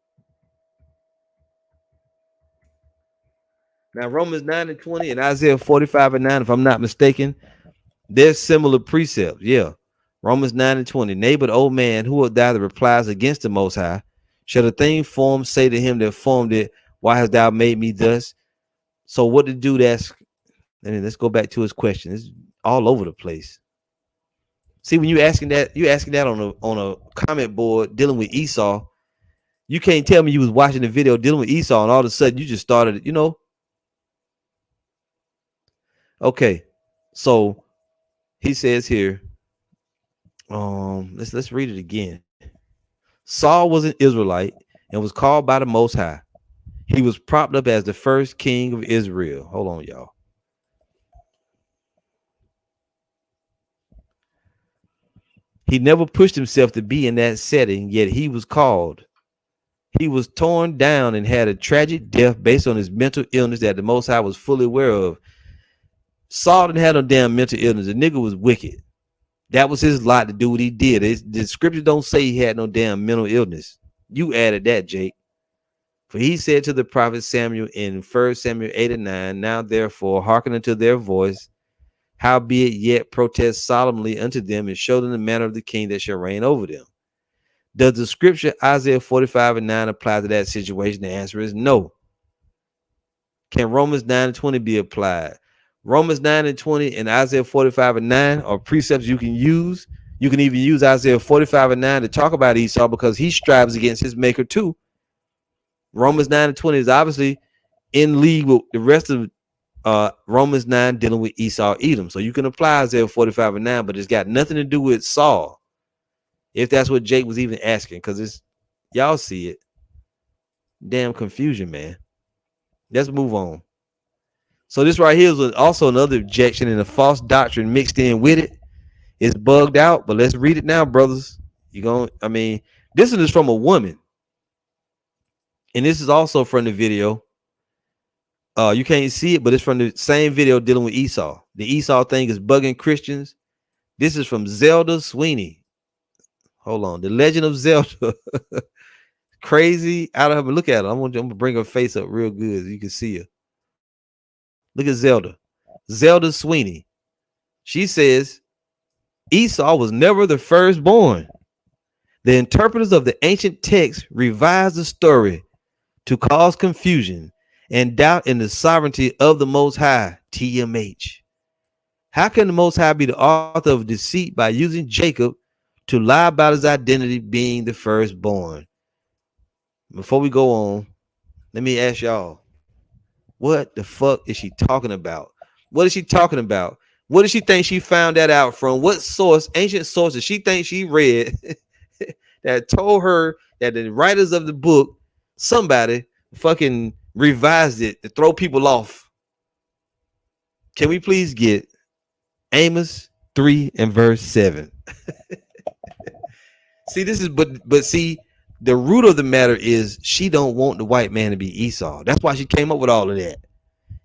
Now Romans 9 and 20 and Isaiah 45 and 9, if I'm not mistaken, there's similar precepts. Yeah. Romans 9 and 20. Nay, but old man, who wilt thou that replies against the Most High? Shall the thing formed say to him that formed it, why hast thou made me thus? So what to do? Let's go back to his question. It's all over the place. See, when you're asking that on a comment board dealing with Esau, you can't tell me you was watching the video dealing with Esau and all of a sudden you just started, Okay, so he says here, let's read it again. Saul was an Israelite and was called by the Most High. He was propped up as the first king of Israel. Hold on, y'all. He never pushed himself to be in that setting, yet he was called. He was torn down and had a tragic death based on his mental illness that the Most High was fully aware of. Saul didn't have no damn mental illness. The nigga was wicked. That was his lot to do what he did. The scriptures don't say he had no damn mental illness. You added that, Jake. For he said to the prophet Samuel in 1 Samuel 8 and 9, now therefore hearken unto their voice, howbeit yet protest solemnly unto them, and show them the manner of the king that shall reign over them. Does the scripture Isaiah 45 and 9 apply to that situation? The answer is no. Can Romans 9 and 20 be applied? Romans 9 and 20 and Isaiah 45 and 9 are precepts you can use. You can even use Isaiah 45 and 9 to talk about Esau because he strives against his maker too. Romans 9 and 20 is obviously in league with the rest of Romans 9 dealing with Esau, Edom. So you can apply Isaiah 45 and 9, but it's got nothing to do with Saul. If that's what Jake was even asking, because it's y'all see it. Damn confusion, man. Let's move on. So this right here is also another objection and a false doctrine mixed in with it. It's bugged out, but let's read it now, brothers. This is from a woman. And this is also from the video. You can't see it, but it's from the same video dealing with Esau. The Esau thing is bugging Christians. This is from Zelda Sweeney. Hold on. The Legend of Zelda. Crazy. I don't have a look at her. I'm gonna bring her face up real good so you can see her. Look at Zelda. Zelda Sweeney. She says Esau was never the firstborn. The interpreters of the ancient text revised the story to cause confusion and doubt in the sovereignty of the Most High. TMH. How can the Most High be the author of deceit by using Jacob to lie about his identity being the firstborn? Before we go on, let me ask y'all, what the fuck is she talking about? What is she talking about? What does she think she found that out from? What source, ancient sources she thinks she read that told her that the writers of the book, somebody fucking revised it to throw people off? Can we please get Amos 3 and verse 7? See, this is but see, the root of the matter is she don't want the white man to be Esau. That's why she came up with all of that.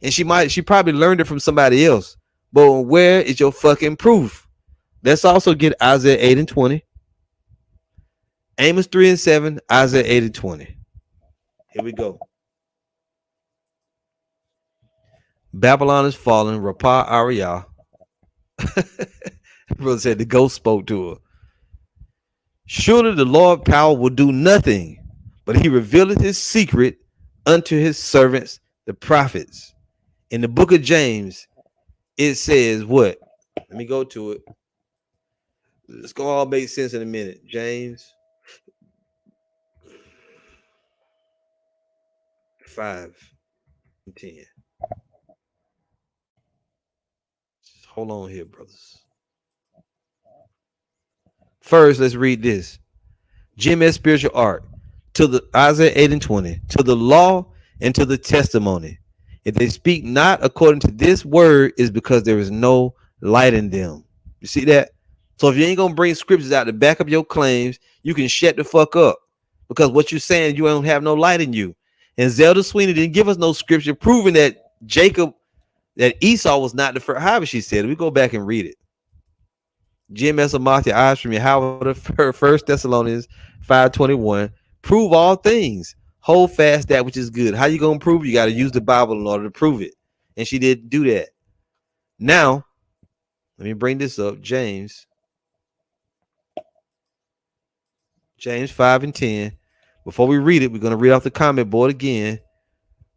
And she probably learned it from somebody else. But where is your fucking proof? Let's also get Isaiah 8 and 20. Amos 3 and 7, Isaiah 8 and 20. Here we go. Babylon is fallen. Rapah Ariyah. Brother said the ghost spoke to her. Surely the Lord power will do nothing, but he revealeth his secret unto his servants, the prophets. In the book of James, it says what? Let me go to it. It's going to all make sense in a minute. James 5 and 10. Just hold on here, brothers. First, let's read this. GMS Spiritual Art. To the Isaiah 8 and 20. To the law and to the testimony. If they speak not according to this word, is because there is no light in them. You see that? So if you ain't gonna bring scriptures out to back up your claims, you can shut the fuck up. Because what you're saying, you don't have no light in you. And Zelda Sweeney didn't give us no scripture proving that Esau was not the first. However she said it. We go back and read it. GMS Amathia eyes from Yahweh, First Thessalonians 5:21. Prove all things. Hold fast that which is good. How you gonna prove it? You got to use the Bible in order to prove it. And she didn't do that. Now, let me bring this up. James 5 and 10. Before we read it, we're gonna read off the comment board again.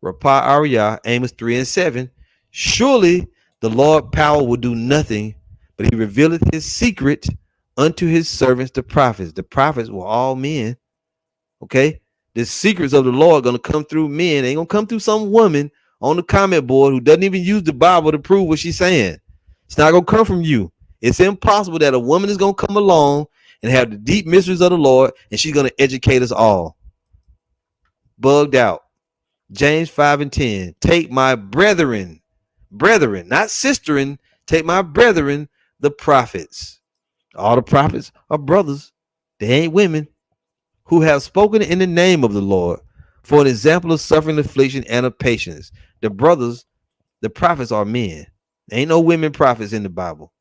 Rapah Ariyah, Amos 3 and 7. Surely the Lord power will do nothing, but he revealeth his secret unto his servants, the prophets. The prophets were all men. Okay? The secrets of the Lord are going to come through men. They ain't going to come through some woman on the comment board who doesn't even use the Bible to prove what she's saying. It's not going to come from you. It's impossible that a woman is going to come along and have the deep mysteries of the Lord, and she's going to educate us all. Bugged out. James 5 and 10. Take my brethren, not sisterin, take my brethren, the prophets. All the prophets are brothers. They ain't women who have spoken in the name of the Lord for an example of suffering, affliction, and of patience. The brothers, the prophets are men. There ain't no women prophets in the Bible.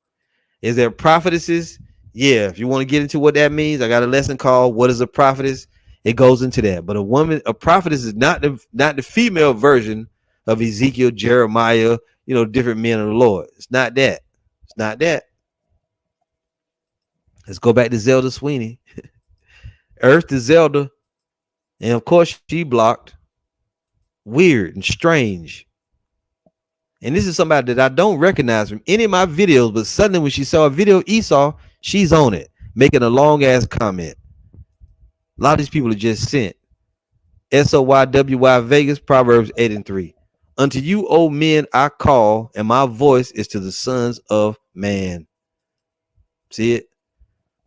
Is there prophetesses? Yeah, if you want to get into what that means, I got a lesson called "What is a Prophetess?" It goes into that. But a prophetess is not the female version of Ezekiel, Jeremiah, different men of the Lord. It's not that. It's not that. Let's go back to Zelda Sweeney. Earth to Zelda, and of course she blocked. Weird and strange. And this is somebody that I don't recognize from any of my videos, but suddenly when she saw a video of Esau, she's on it, making a long ass comment. A lot of these people are just sent. SOYWY Vegas, Proverbs 8 and 3. Unto you, O men, I call, and my voice is to the sons of man. See it?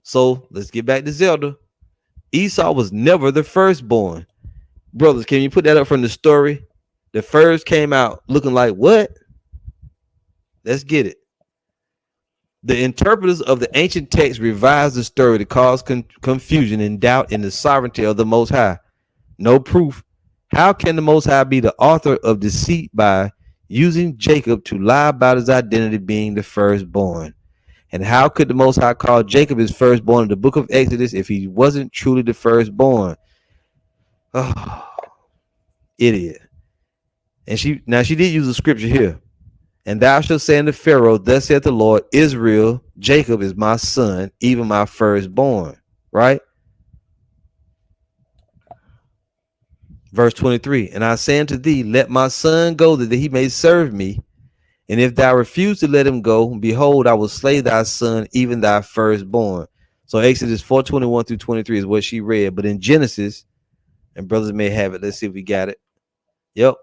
So let's get back to Zelda. Esau was never the firstborn. Brothers, can you put that up from the story? The first came out looking like what? Let's get it. The interpreters of the ancient text revised the story to cause confusion and doubt in the sovereignty of the Most High. No proof. How can the Most High be the author of deceit by using Jacob to lie about his identity being the firstborn? And how could the Most High call Jacob his firstborn in the book of Exodus if he wasn't truly the firstborn? Oh, idiot. And she did use a scripture here. And thou shalt say unto Pharaoh, thus saith the Lord, Israel, Jacob is my son, even my firstborn. Right? Verse 23. And I say unto thee, let my son go that he may serve me. And if thou refuse to let him go, behold, I will slay thy son, even thy firstborn. So Exodus 4:21 through 23 is what she read. But in Genesis, and brothers may have it. Let's see if we got it. Yep.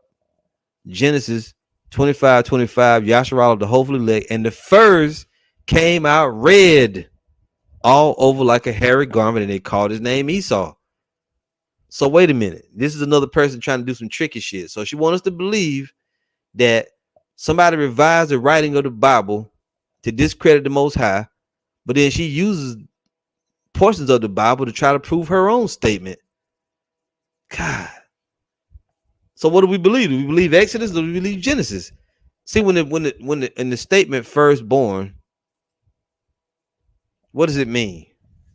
Genesis 25:25, Yasharal, the hopefully elect, and the furs came out red all over like a hairy garment, and they called his name Esau. So wait a minute. This is another person trying to do some tricky shit. So she wants us to believe that somebody revised the writing of the Bible to discredit the Most High, but then she uses portions of the Bible to try to prove her own statement. God. So what do we believe? Do we believe Exodus or do we believe Genesis? See, when in the statement firstborn, what does it mean?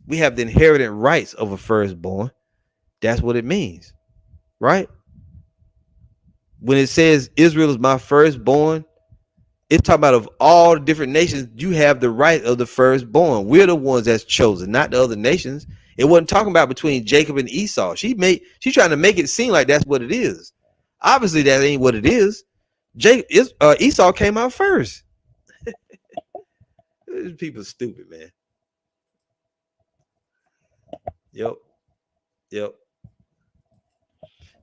We have the inherited rights of a firstborn. That's what it means, right? When it says Israel is my firstborn, it's talking about of all the different nations, you have the right of the firstborn. We're the ones that's chosen, not the other nations. It wasn't talking about between Jacob and Esau. She's trying to make it seem like that's what it is. Obviously, that ain't what it is. Esau came out first. These people are stupid, man. Yep.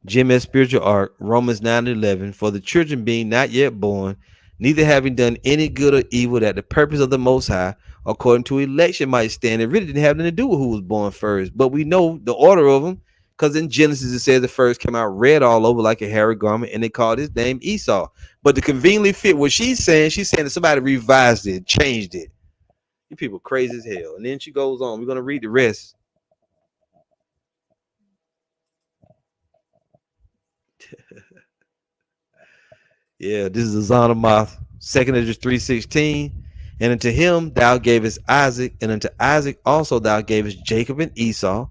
GMS Spiritual Arc, Romans 9:11. For the children being not yet born, neither having done any good or evil, that the purpose of the Most High, according to election, might stand. It really didn't have anything to do with who was born first, but we know the order of them. Because in Genesis, it says the first came out red all over like a hairy garment, and they called his name Esau. But to conveniently fit what she's saying that somebody revised it, changed it. You people crazy as hell. And then she goes on. We're going to read the rest. Yeah, this is the Zonomoth, 2 Esdras 3:16. And unto him thou gavest Isaac, and unto Isaac also thou gavest Jacob and Esau.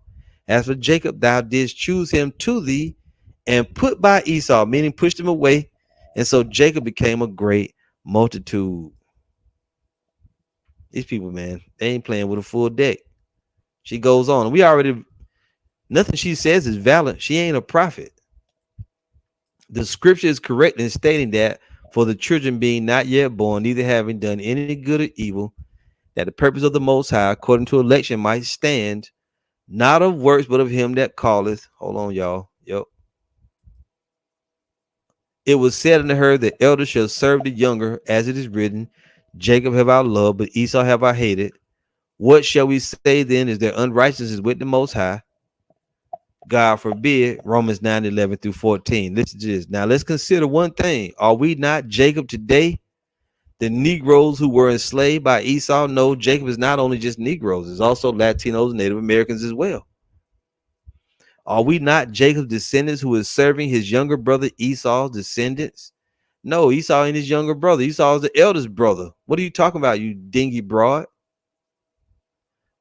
As for Jacob, thou didst choose him to thee and put by Esau, meaning pushed him away. And so Jacob became a great multitude. These people, man, they ain't playing with a full deck. She goes on. Nothing she says is valid. She ain't a prophet. The scripture is correct in stating that for the children being not yet born, neither having done any good or evil, that the purpose of the Most High, according to election, might stand, not of works, but of him that calleth. Hold on, y'all. Yep. It was said unto her, the elder shall serve the younger, as it is written, Jacob have I loved, but Esau have I hated. What shall we say then? Is there unrighteousness with the Most High? God forbid, Romans 9:11 through 14. Listen to this. Now let's consider one thing. Are we not Jacob today? The Negroes who were enslaved by Esau? No, Jacob is not only just Negroes, it's also Latinos and Native Americans as well. Are we not Jacob's descendants who is serving his younger brother Esau's descendants? No, Esau ain't his younger brother. Esau is the eldest brother. What are you talking about, you dingy broad?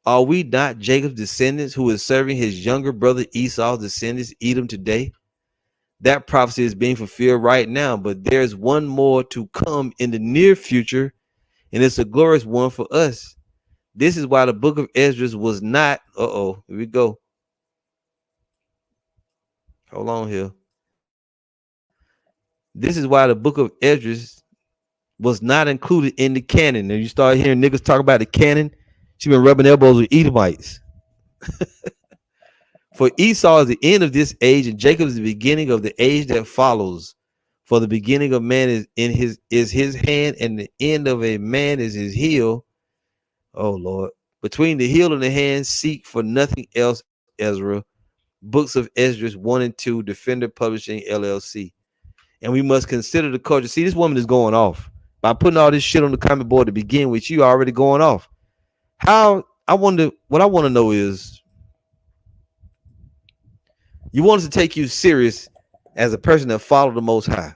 Are we not Jacob's descendants who is serving his younger brother Esau's descendants, Edom, today? That prophecy is being fulfilled right now, but there's one more to come in the near future, and it's a glorious one for us. This is why the book of Esdras was not, here we go. Hold on here. This is why the book of Esdras was not included in the canon. And you start hearing niggas talk about the canon, she been rubbing elbows with Edomites. For Esau is the end of this age, and Jacob is the beginning of the age that follows. For the beginning of man is his hand, and the end of a man is his heel. Oh Lord. Between the heel and the hand, seek for nothing else, Ezra. Books of Esdras 1 and 2, Defender Publishing, LLC. And we must consider the culture. See, this woman is going off. By putting all this shit on the comment board to begin with, you already going off. What I want to know is, you want us to take you serious as a person that follow the Most High,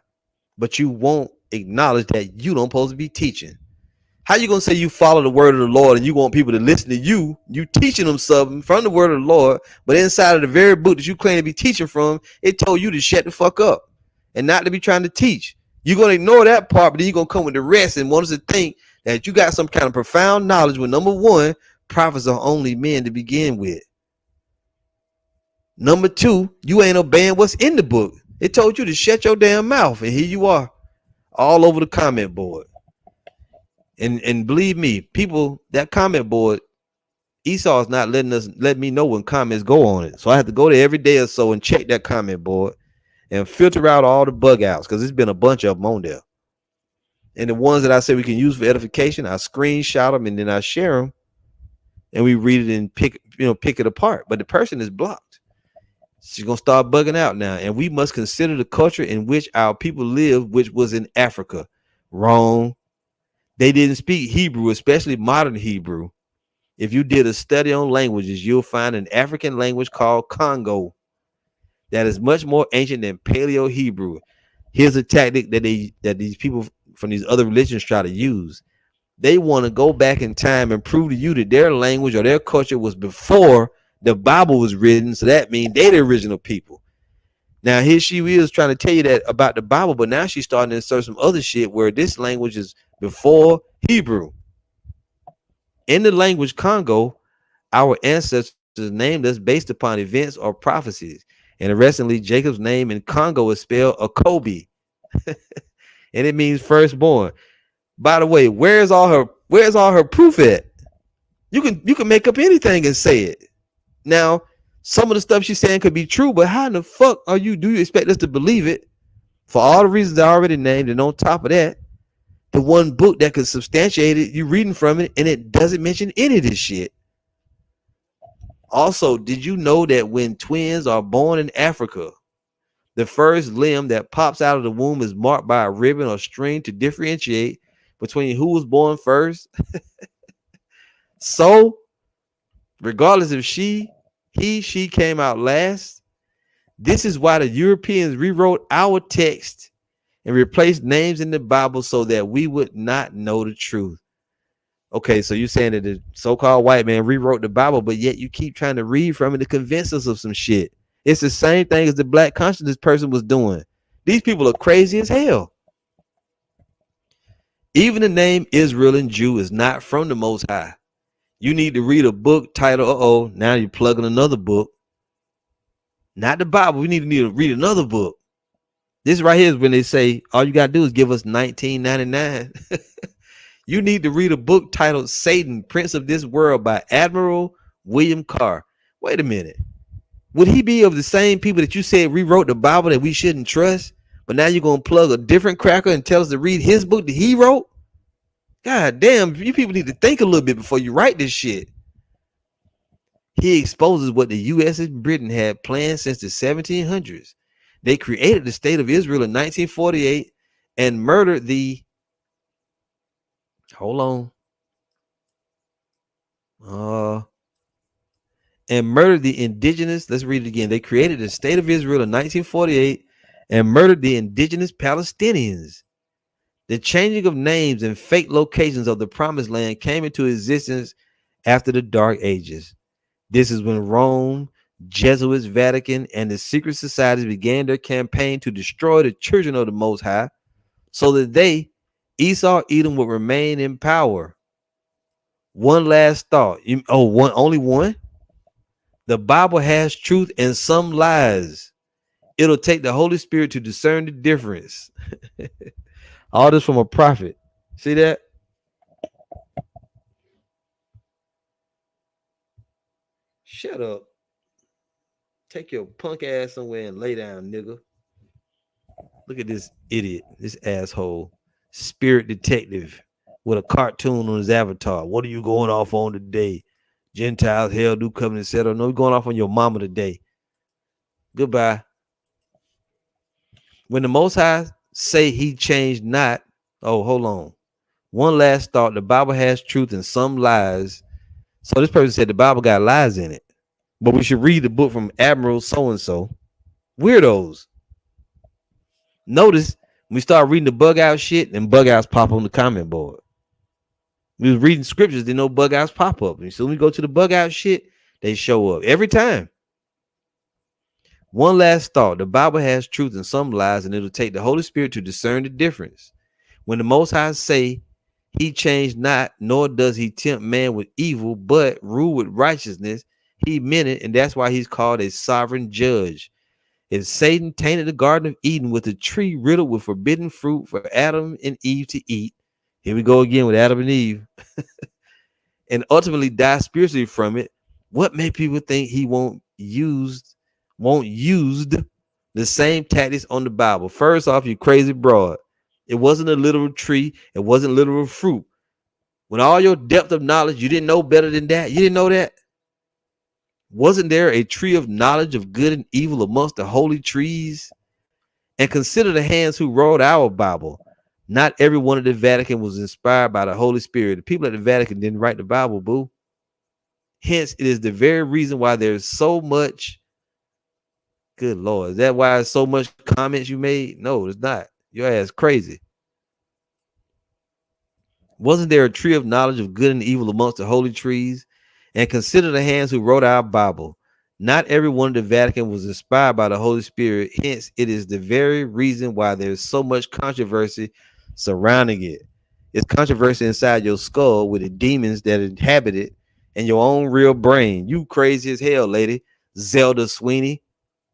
but you won't acknowledge that you don't supposed to be teaching. How you gonna say you follow the word of the Lord and you want people to listen to you? You teaching them something from the word of the Lord, but inside of the very book that you claim to be teaching from, it told you to shut the fuck up and not to be trying to teach. You're gonna ignore that part, but then you're gonna come with the rest and want us to think that you got some kind of profound knowledge when, number one, prophets are only men to begin with. Number two, you ain't obeying what's in the book. It told you to shut your damn mouth, and here you are, all over the comment board. And believe me, people, that comment board, Esau is not letting me know when comments go on it. So I have to go there every day or so and check that comment board and filter out all the bug outs, because there's been a bunch of them on there. And the ones that I say we can use for edification, I screenshot them and then I share them, and we read it and pick it apart. But the person is blocked. She's gonna start bugging out now. And we must consider the culture in which our people live, which was in Africa. Wrong. They didn't speak Hebrew, especially modern Hebrew. If you did a study on languages, you'll find an African language called Congo that is much more ancient than Paleo Hebrew. Here's a tactic that these people from these other religions try to use. They want to go back in time and prove to you that their language or their culture was before the Bible was written. So that means they're the original people. Now here she is trying to tell you that about the Bible, but now she's starting to insert some other shit where this language is before Hebrew. In the language Congo, our ancestors named us based upon events or prophecies. Interestingly, Jacob's name in Congo is spelled Akobi, and it means firstborn. By the way, where's all her proof at? You can make up anything and say it. Now, some of the stuff she's saying could be true, but how in the fuck do you expect us to believe it for all the reasons I already named? And on top of that, the one book that could substantiate it, you reading from it, and it doesn't mention any of this shit. Also, did you know that when twins are born in Africa, the first limb that pops out of the womb is marked by a ribbon or string to differentiate between who was born first? So, regardless if she came out last, this is why the Europeans rewrote our text and replaced names in the Bible so that we would not know the truth. Okay, so you're saying that the so-called white man rewrote the Bible, but yet you keep trying to read from it to convince us of some shit. It's the same thing as the black consciousness person was doing. These people are crazy as hell. Even the name Israel and Jew is not from the Most High. You need to read a book titled, now you're plugging another book. Not the Bible. We need to read another book. This right here is when they say, all you got to do is give us $19.99. You need to read a book titled Satan, Prince of This World by Admiral William Carr. Wait a minute. Would he be of the same people that you said rewrote the Bible that we shouldn't trust? But now you're going to plug a different cracker and tell us to read his book that he wrote? God damn, you people need to think a little bit before you write this shit. He exposes what the U.S. and Britain had planned since the 1700s. They created the state of Israel in 1948 and murdered the, hold on, and murdered the indigenous. Let's read it again. They created the state of Israel in 1948 and murdered the indigenous Palestinians. The changing of names and fake locations of the promised land came into existence after the Dark Ages. This is when Rome, Jesuits, Vatican, and the secret societies began their campaign to destroy the children of the Most High so that they, Esau, Edom, would remain in power. One last thought. Only one? The Bible has truth and some lies. It'll take the Holy Spirit to discern the difference. All this from a prophet. See that? Shut up. Take your punk ass somewhere and lay down, nigga. Look at this idiot, this asshole. Spirit detective with a cartoon on his avatar. What are you going off on today? Gentiles, hell, do covenant, etc. No, you're going off on your mama today. Goodbye. When the Most High say he changed not, oh, hold on. One last thought. The Bible has truth and some lies. So this person said the Bible got lies in it. But we should read the book from Admiral so-and-so. Weirdos. Notice when we start reading the bug out shit, and bug outs pop on the comment board. We was reading scriptures, then no bug outs pop up. And so when we go to the bug out shit, they show up every time. One last thought. The Bible has truth and some lies, and it'll take the Holy Spirit to discern the difference. When the Most High say he changed not, nor does he tempt man with evil, but rule with righteousness, he meant it, and that's why he's called a sovereign judge. If Satan tainted the Garden of Eden with a tree riddled with forbidden fruit for Adam and Eve to eat, here we go again with Adam and Eve, and ultimately die spiritually from it, what made people think he won't used the same tactics on the Bible? First off, you crazy broad. It wasn't a literal tree. It wasn't literal fruit. When all your depth of knowledge, you didn't know better than that. You didn't know that. Wasn't there a tree of knowledge of good and evil amongst the holy trees? And consider the hands who wrote our Bible. Not everyone at the Vatican was inspired by the Holy Spirit. The people at the Vatican didn't write the Bible, boo. Hence, it is the very reason why there's so much. Good Lord. Is that why so much comments you made? No, it's not. Your ass crazy. Wasn't there a tree of knowledge of good and evil amongst the holy trees? And consider the hands who wrote our Bible. Not everyone in the Vatican was inspired by the Holy Spirit. Hence, it is the very reason why there's so much controversy surrounding it. It's controversy inside your skull with the demons that inhabit it and your own real brain. You crazy as hell, lady. Zelda Sweeney.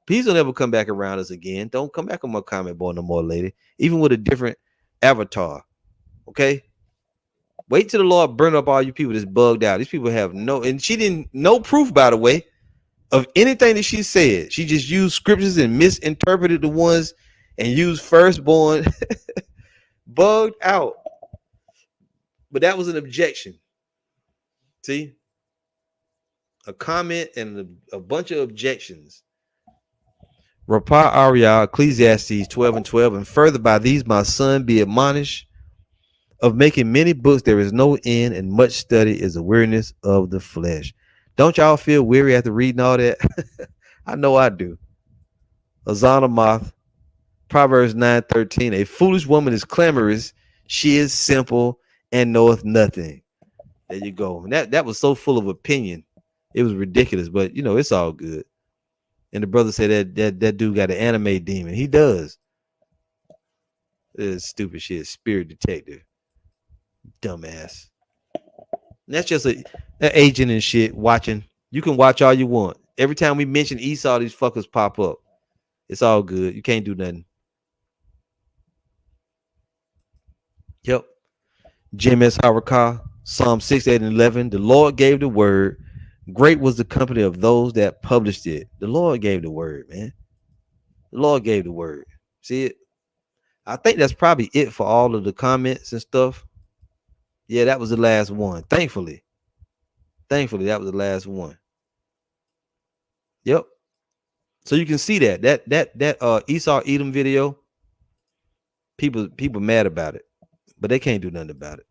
Please don't ever come back around us again. Don't come back on my comment board no more, lady. Even with a different avatar. Okay? Wait till the Lord burn up all you people that's bugged out. These people have and she didn't, no proof, by the way, of anything that she said. She just used scriptures and misinterpreted the ones and used firstborn. Bugged out. But that was an objection. See? A comment and a bunch of objections. Rapah Ariah, Ecclesiastes 12:12, and further by these my son be admonished, of making many books there is no end, and much study is a weariness of the flesh. Don't y'all feel weary after reading all that? I know I do. Azana Moth, Proverbs 9:13, a foolish woman is clamorous, she is simple and knoweth nothing. There you go. And that was so full of opinion. It was ridiculous, but you know, it's all good. And the brother said that dude got an anime demon. He does. This stupid shit. Spirit detective. Dumbass. And that's just an agent and shit watching. You can watch all you want. Every time we mention Esau, these fuckers pop up. It's all good. You can't do nothing. Yep. Jim S. Harakah, Psalm 6, 8, and 11. The Lord gave the word. Great was the company of those that published it. The Lord gave the word, man. The Lord gave the word. See it? I think that's probably it for all of the comments and stuff. Yeah, that was the last one. Thankfully, that was the last one. Yep. So you can see that Esau Edom video. People mad about it, but they can't do nothing about it.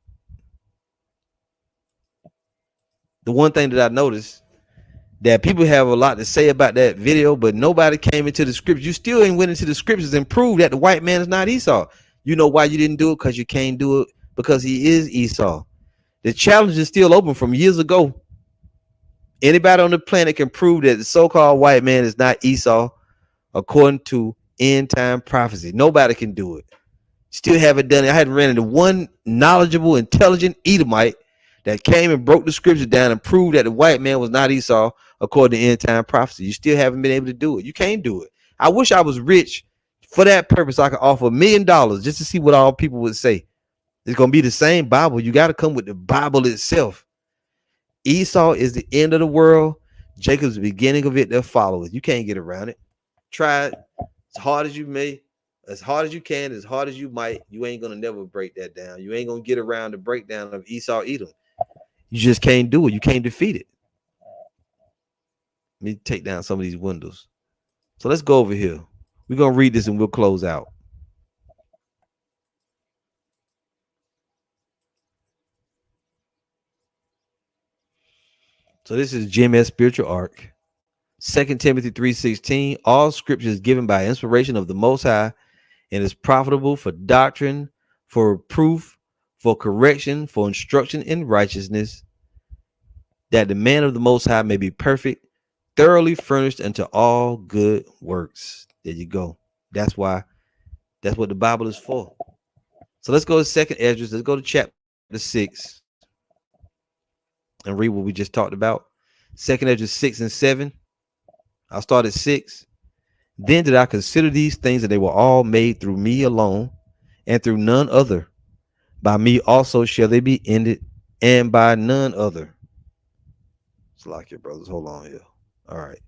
The one thing that I noticed that people have a lot to say about that video, but nobody came into the scriptures. You still ain't went into the scriptures and proved that the white man is not Esau. You know why you didn't do it? Because you can't do it because he is Esau. The challenge is still open from years ago. Anybody on the planet can prove that the so-called white man is not Esau according to end time prophecy. Nobody can do it. Still haven't done it. I hadn't ran into one knowledgeable, intelligent Edomite that came and broke the scripture down and proved that the white man was not Esau according to end time prophecy. You still haven't been able to do it. You can't do it. I wish I was rich for that purpose. I could offer $1 million just to see what all people would say. It's going to be the same Bible. You got to come with the Bible itself. Esau is the end of the world. Jacob's the beginning of it that follows. You can't get around it. Try it as hard as you may, as hard as you can, as hard as you might. You ain't going to never break that down. You ain't going to get around the breakdown of Esau Edom. You just can't do it. You can't defeat it. Let me take down some of these windows. So let's go over here. We're going to read this and we'll close out. So this is GMS Spiritual Arc. 2 Timothy 3:16. All scripture is given by inspiration of the Most High and is profitable for doctrine, for reproof, for correction, for instruction in righteousness, that the man of the Most High may be perfect, thoroughly furnished unto all good works. There you go. That's why. That's what the Bible is for. So let's go to 2nd Esdras. Let's go to chapter 6 and read what we just talked about. 2nd Esdras 6 and 7. I'll start at 6. Then did I consider these things, and they were all made through me alone, and through none other. By me also shall they be ended, and by none other. It's like your brothers. Hold on here. All right.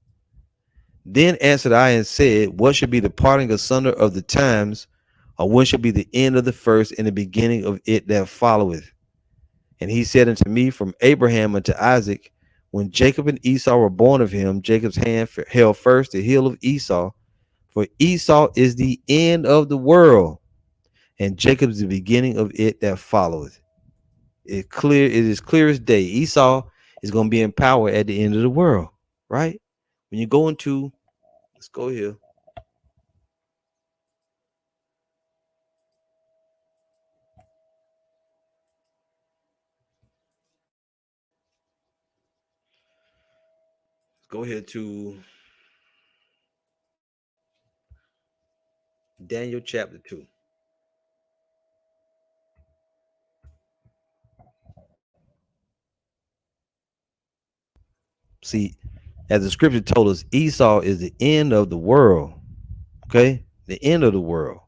Then answered I and said, what should be the parting asunder of the times, or when shall be the end of the first and the beginning of it that followeth? And he said unto me, from Abraham unto Isaac, when Jacob and Esau were born of him, Jacob's hand held first the heel of Esau, for Esau is the end of the world, and Jacob is the beginning of it that followeth. It is clear as day. Esau is going to be in power at the end of the world, right? When you go into, let's go here. Let's go here to Daniel chapter 2. See, as the scripture told us, Esau is the end of the world. Okay? The end of the world.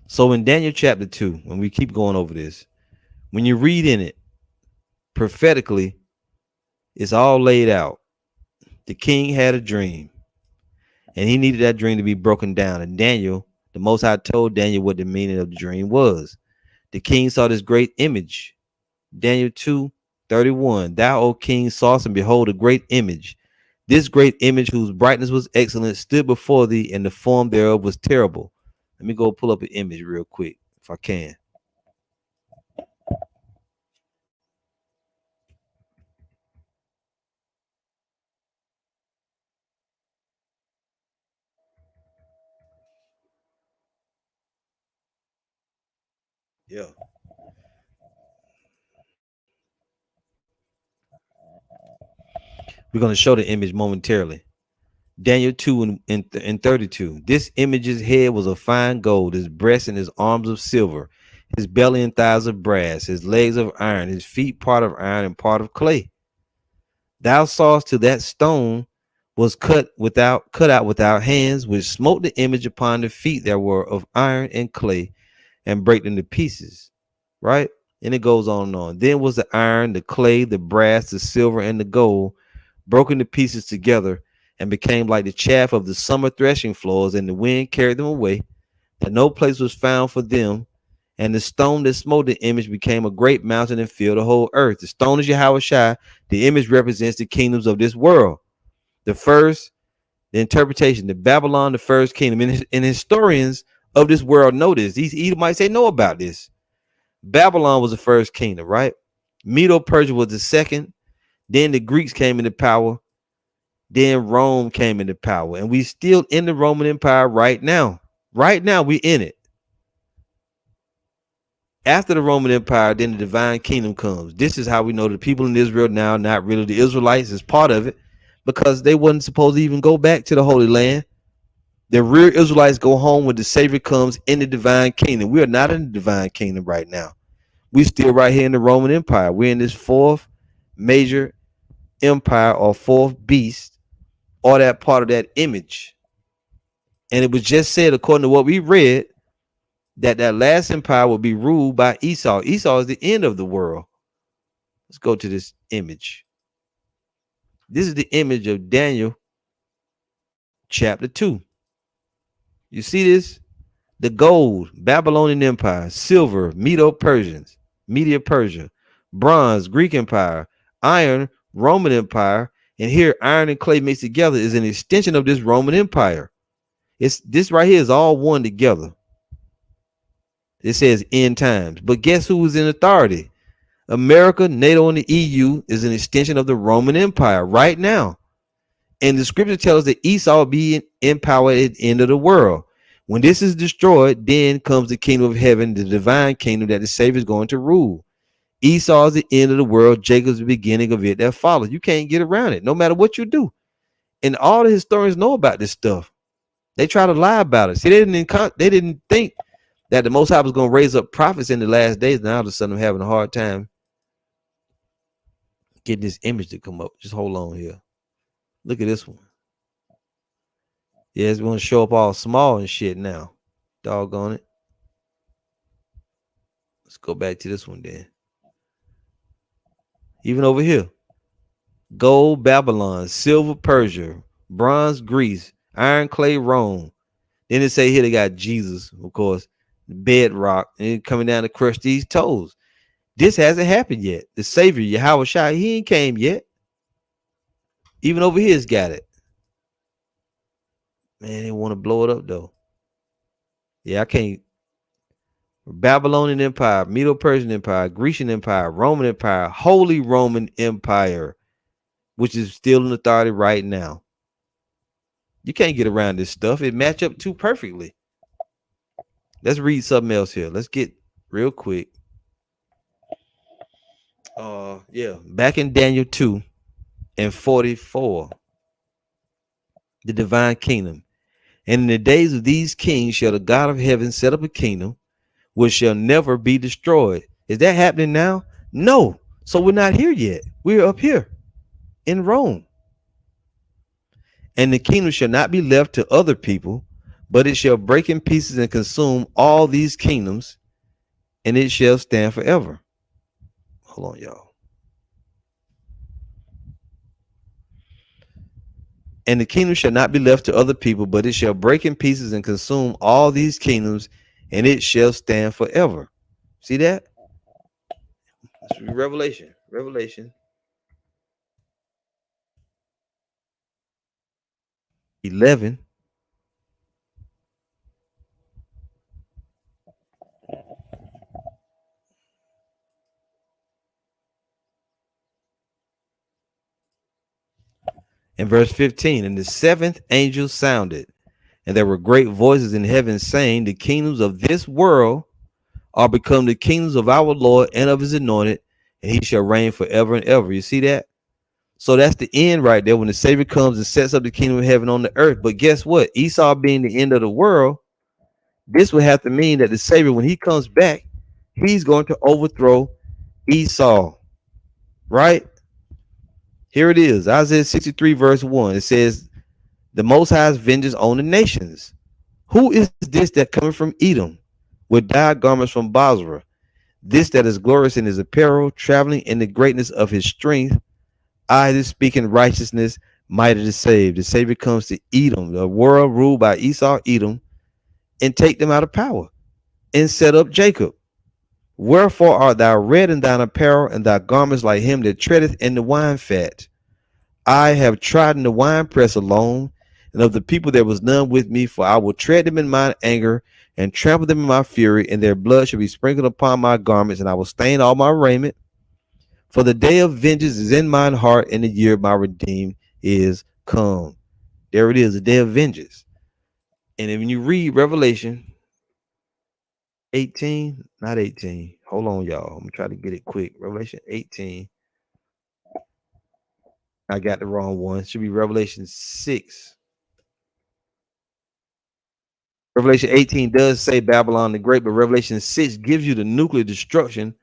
So in Daniel chapter 2, when we keep going over this, when you read in it prophetically, it's all laid out. The king had a dream, and he needed that dream to be broken down. And Daniel, the Most High, told Daniel what the meaning of the dream was. The king saw this great image. Daniel 2:31. Thou, O king, sawest, and behold, a great image. This great image, whose brightness was excellent, stood before thee, and the form thereof was terrible. Let me go pull up an image real quick, if I can. Yeah. We're going to show the image momentarily. Daniel 2 and 32. This image's head was of fine gold, his breast and his arms of silver, his belly and thighs of brass, his legs of iron, his feet part of iron and part of clay. Thou sawest till that stone was cut out without hands, which smote the image upon the feet that were of iron and clay, and break them to pieces. Right? And it goes on and on. Then was the iron, the clay, the brass, the silver, and the gold broken to pieces together, and became like the chaff of the summer threshing floors, and the wind carried them away, that no place was found for them, And the stone that smote the image became a great mountain and filled the whole earth. The stone is Yahweh Shai. The image represents the kingdoms of this world. The first, the interpretation, the Babylon, the first kingdom. And historians of this world know this. These Edomites, they know about this. Babylon was the first kingdom, right? Medo-Persia was the second. Then the Greeks came into power. Then Rome came into power. And we still in the Roman Empire right now. Right now, we in it. After the Roman Empire, then the divine kingdom comes. This is how we know the people in Israel now, not really the Israelites, is part of it, because they wasn't supposed to even go back to the Holy Land. The real Israelites go home when the Savior comes in the divine kingdom. We are not in the divine kingdom right now. We still right here in the Roman Empire. We're in this fourth major empire or fourth beast, or that part of that image. And it was just said, according to what we read, that last empire will be ruled by Esau. Esau is the end of the world. Let's go to this image. This is the image of Daniel chapter 2. You see this? The gold, Babylonian Empire; silver, Medo-Persians, Media Persia; bronze, Greek Empire; iron, Roman Empire. And here, iron and clay mixed together is an extension of this Roman Empire. It's this right here is all one together. It says end times. But guess who is in authority? America, NATO, and the EU is an extension of the Roman Empire right now. And the scripture tells us that Esau will be in power at the end of the world. When this is destroyed, then comes the kingdom of heaven, the divine kingdom that the Savior is going to rule. Esau is the end of the world. Jacob's the beginning of it that follows. You can't get around it, no matter what you do. And all the historians know about this stuff. They try to lie about it. See, they didn't think that the Most High was going to raise up prophets in the last days. Now all of a sudden I'm having a hard time getting this image to come up. Just hold on here. Look at this one. Yeah, it's going to show up all small and shit now. Doggone it. Let's go back to this one then. Even over here. Gold, Babylon; silver, Persia; bronze, Greece; iron, clay, Rome. Then it say here they got Jesus, of course, the bedrock, and coming down to crush these toes. This hasn't happened yet. The Savior, Yahweh Shai, he ain't came yet. Even over here's got it. Man, they want to blow it up though. Yeah, I can't. Babylonian Empire, Medo-Persian Empire, Grecian Empire, Roman Empire, Holy Roman Empire, which is still in authority right now. You can't get around this stuff. It match up too perfectly. Let's read something else here. Let's get real quick. Back in Daniel 2 and 44, the divine kingdom. And in the days of these kings shall the God of heaven set up a kingdom which shall never be destroyed. Is that happening now? No. So we're not here yet. We're up here in Rome. And the kingdom shall not be left to other people, but it shall break in pieces and consume all these kingdoms, and it shall stand forever. Hold on, y'all. And the kingdom shall not be left to other people, but it shall break in pieces and consume all these kingdoms, and it shall stand forever. See that? Let's read Revelation. Revelation 11. In verse 15, and the seventh angel sounded, and there were great voices in heaven saying, the kingdoms of this world are become the kingdoms of our Lord and of his anointed, and he shall reign forever and ever. You see that? So that's the end right there, when the Savior comes and sets up the kingdom of heaven on the earth. But guess what? Esau being the end of the world, this would have to mean that the Savior, when he comes back, he's going to overthrow Esau. Right? Here it is, Isaiah 63 verse 1. It says, the Most High's vengeance on the nations. Who is this that cometh from Edom with dyed garments from Basra? This that is glorious in his apparel, traveling in the greatness of his strength. I that speak in righteousness, mighty to save. The Savior comes to Edom, the world ruled by Esau, Edom, and take them out of power and set up Jacob. Wherefore art thou red in thine apparel, and thy garments like him that treadeth in the wine fat? I have trodden the winepress alone, and of the people there was none with me, for I will tread them in mine anger, and trample them in my fury, and their blood shall be sprinkled upon my garments, and I will stain all my raiment. For the day of vengeance is in mine heart, and the year of my redeemed is come. There it is, the day of vengeance. And when you read Revelation 18, not 18. Hold on, y'all. I'm gonna try to get it quick. Revelation 18. I got the wrong one. It should be Revelation 6. Revelation 18 does say Babylon the Great, but Revelation 6 gives you the nuclear destruction.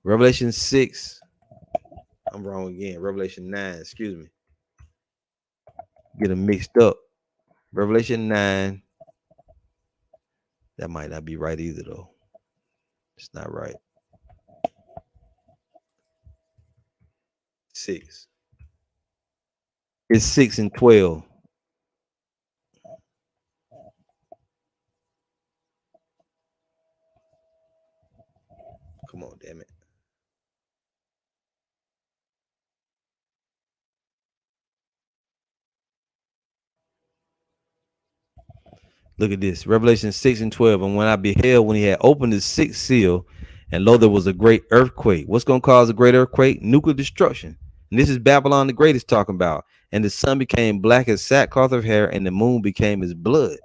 Revelation 6. I'm wrong again. Revelation 9, excuse me. Get them mixed up. Revelation 9. That might not be right either, though. It's not right. 6. It's 6 and 12. Come on, damn it. Look at this. Revelation 6 and 12. And when I beheld, when he had opened the sixth seal, and lo, there was a great earthquake. What's going to cause a great earthquake? Nuclear destruction. And this is Babylon the Great is talking about. And the sun became black as sackcloth of hair, and the moon became as blood.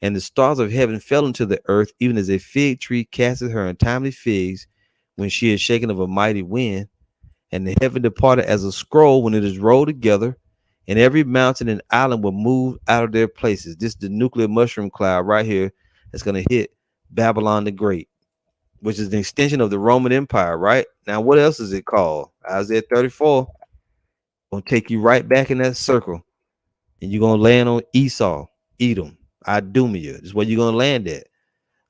And the stars of heaven fell into the earth, even as a fig tree casteth her untimely figs when she is shaken of a mighty wind. And the heaven departed as a scroll when it is rolled together, and every mountain and island will move out of their places. This is the nuclear mushroom cloud right here that's going to hit Babylon the Great, which is an extension of the Roman Empire, right? Now, what else is it called? Isaiah 34 going to take you right back in that circle, and you're going to land on Esau, Edom, Idumea. This is where you're going to land at.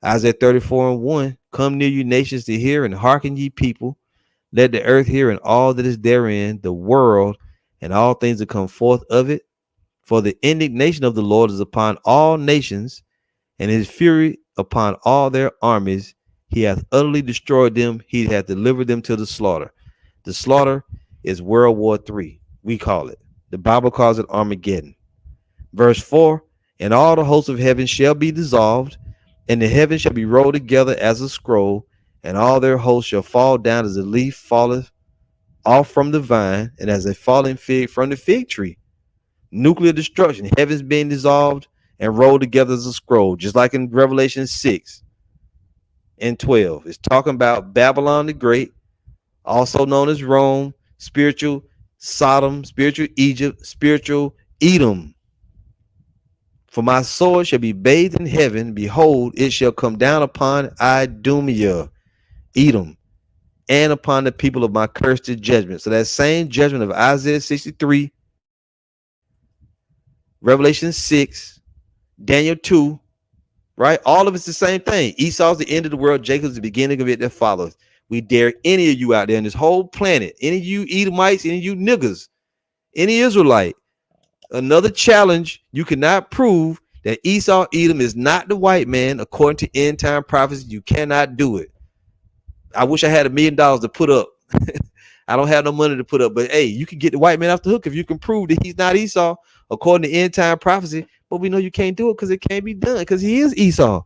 Isaiah 34 and 1, come near you nations to hear, and hearken ye people. Let the earth hear and all that is therein, the world and all things that come forth of it. For the indignation of the Lord is upon all nations, and his fury upon all their armies. He hath utterly destroyed them. He hath delivered them to the slaughter. The slaughter is World War III. We call it. The Bible calls it Armageddon. Verse 4, and all the hosts of heaven shall be dissolved, and the heavens shall be rolled together as a scroll, and all their hosts shall fall down as a leaf falleth off from the vine, and as a falling fig from the fig tree. Nuclear destruction, heavens being dissolved and rolled together as a scroll, just like in Revelation 6 and 12. It's talking about Babylon the Great, also known as Rome, spiritual Sodom, spiritual Egypt, spiritual Edom. For my sword shall be bathed in heaven. Behold, it shall come down upon Idumea, Edom, and upon the people of my cursed judgment. So that same judgment of Isaiah 63, Revelation 6, Daniel 2, right? All of it's the same thing. Esau's the end of the world. Jacob's the beginning of it that follows. We dare any of you out there in this whole planet, any of you Edomites, any of you niggas, any Israelite, another challenge. You cannot prove that Esau, Edom is not the white man according to end time prophecy. You cannot do it. I wish I had $1 million to put up. I don't have no money to put up, but hey, you can get the white man off the hook if you can prove that he's not Esau according to end time prophecy. But we know you can't do it because it can't be done because he is Esau,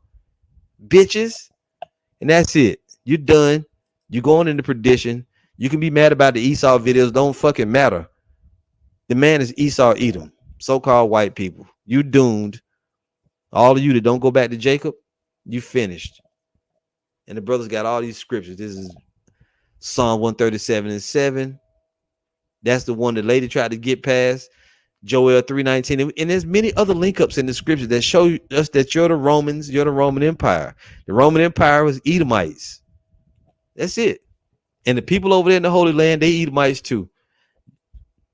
bitches. And that's it. You're done. You're going into perdition. You can be mad about the Esau videos. Don't fucking matter. The man is Esau, Edom, so-called white people. You doomed. All of you that don't go back to Jacob, you finished. And the brothers got all these scriptures. This is Psalm 137 and 7. That's the one the lady tried to get past. Joel 3:19. And there's many other link ups in the scriptures that show us that you're the Romans, you're the Roman Empire. The Roman Empire was Edomites. That's it. And the people over there in the Holy Land, they Edomites too.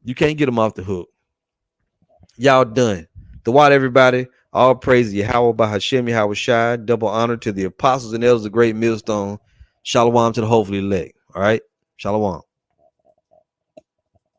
You can't get them off the hook. Y'all done. The water, everybody. All praise Yahweh by Hashem Yahweh Shai. Double honor to the apostles and elders of the great millstone. Shalom to the hopefully elect. All right. Shalom.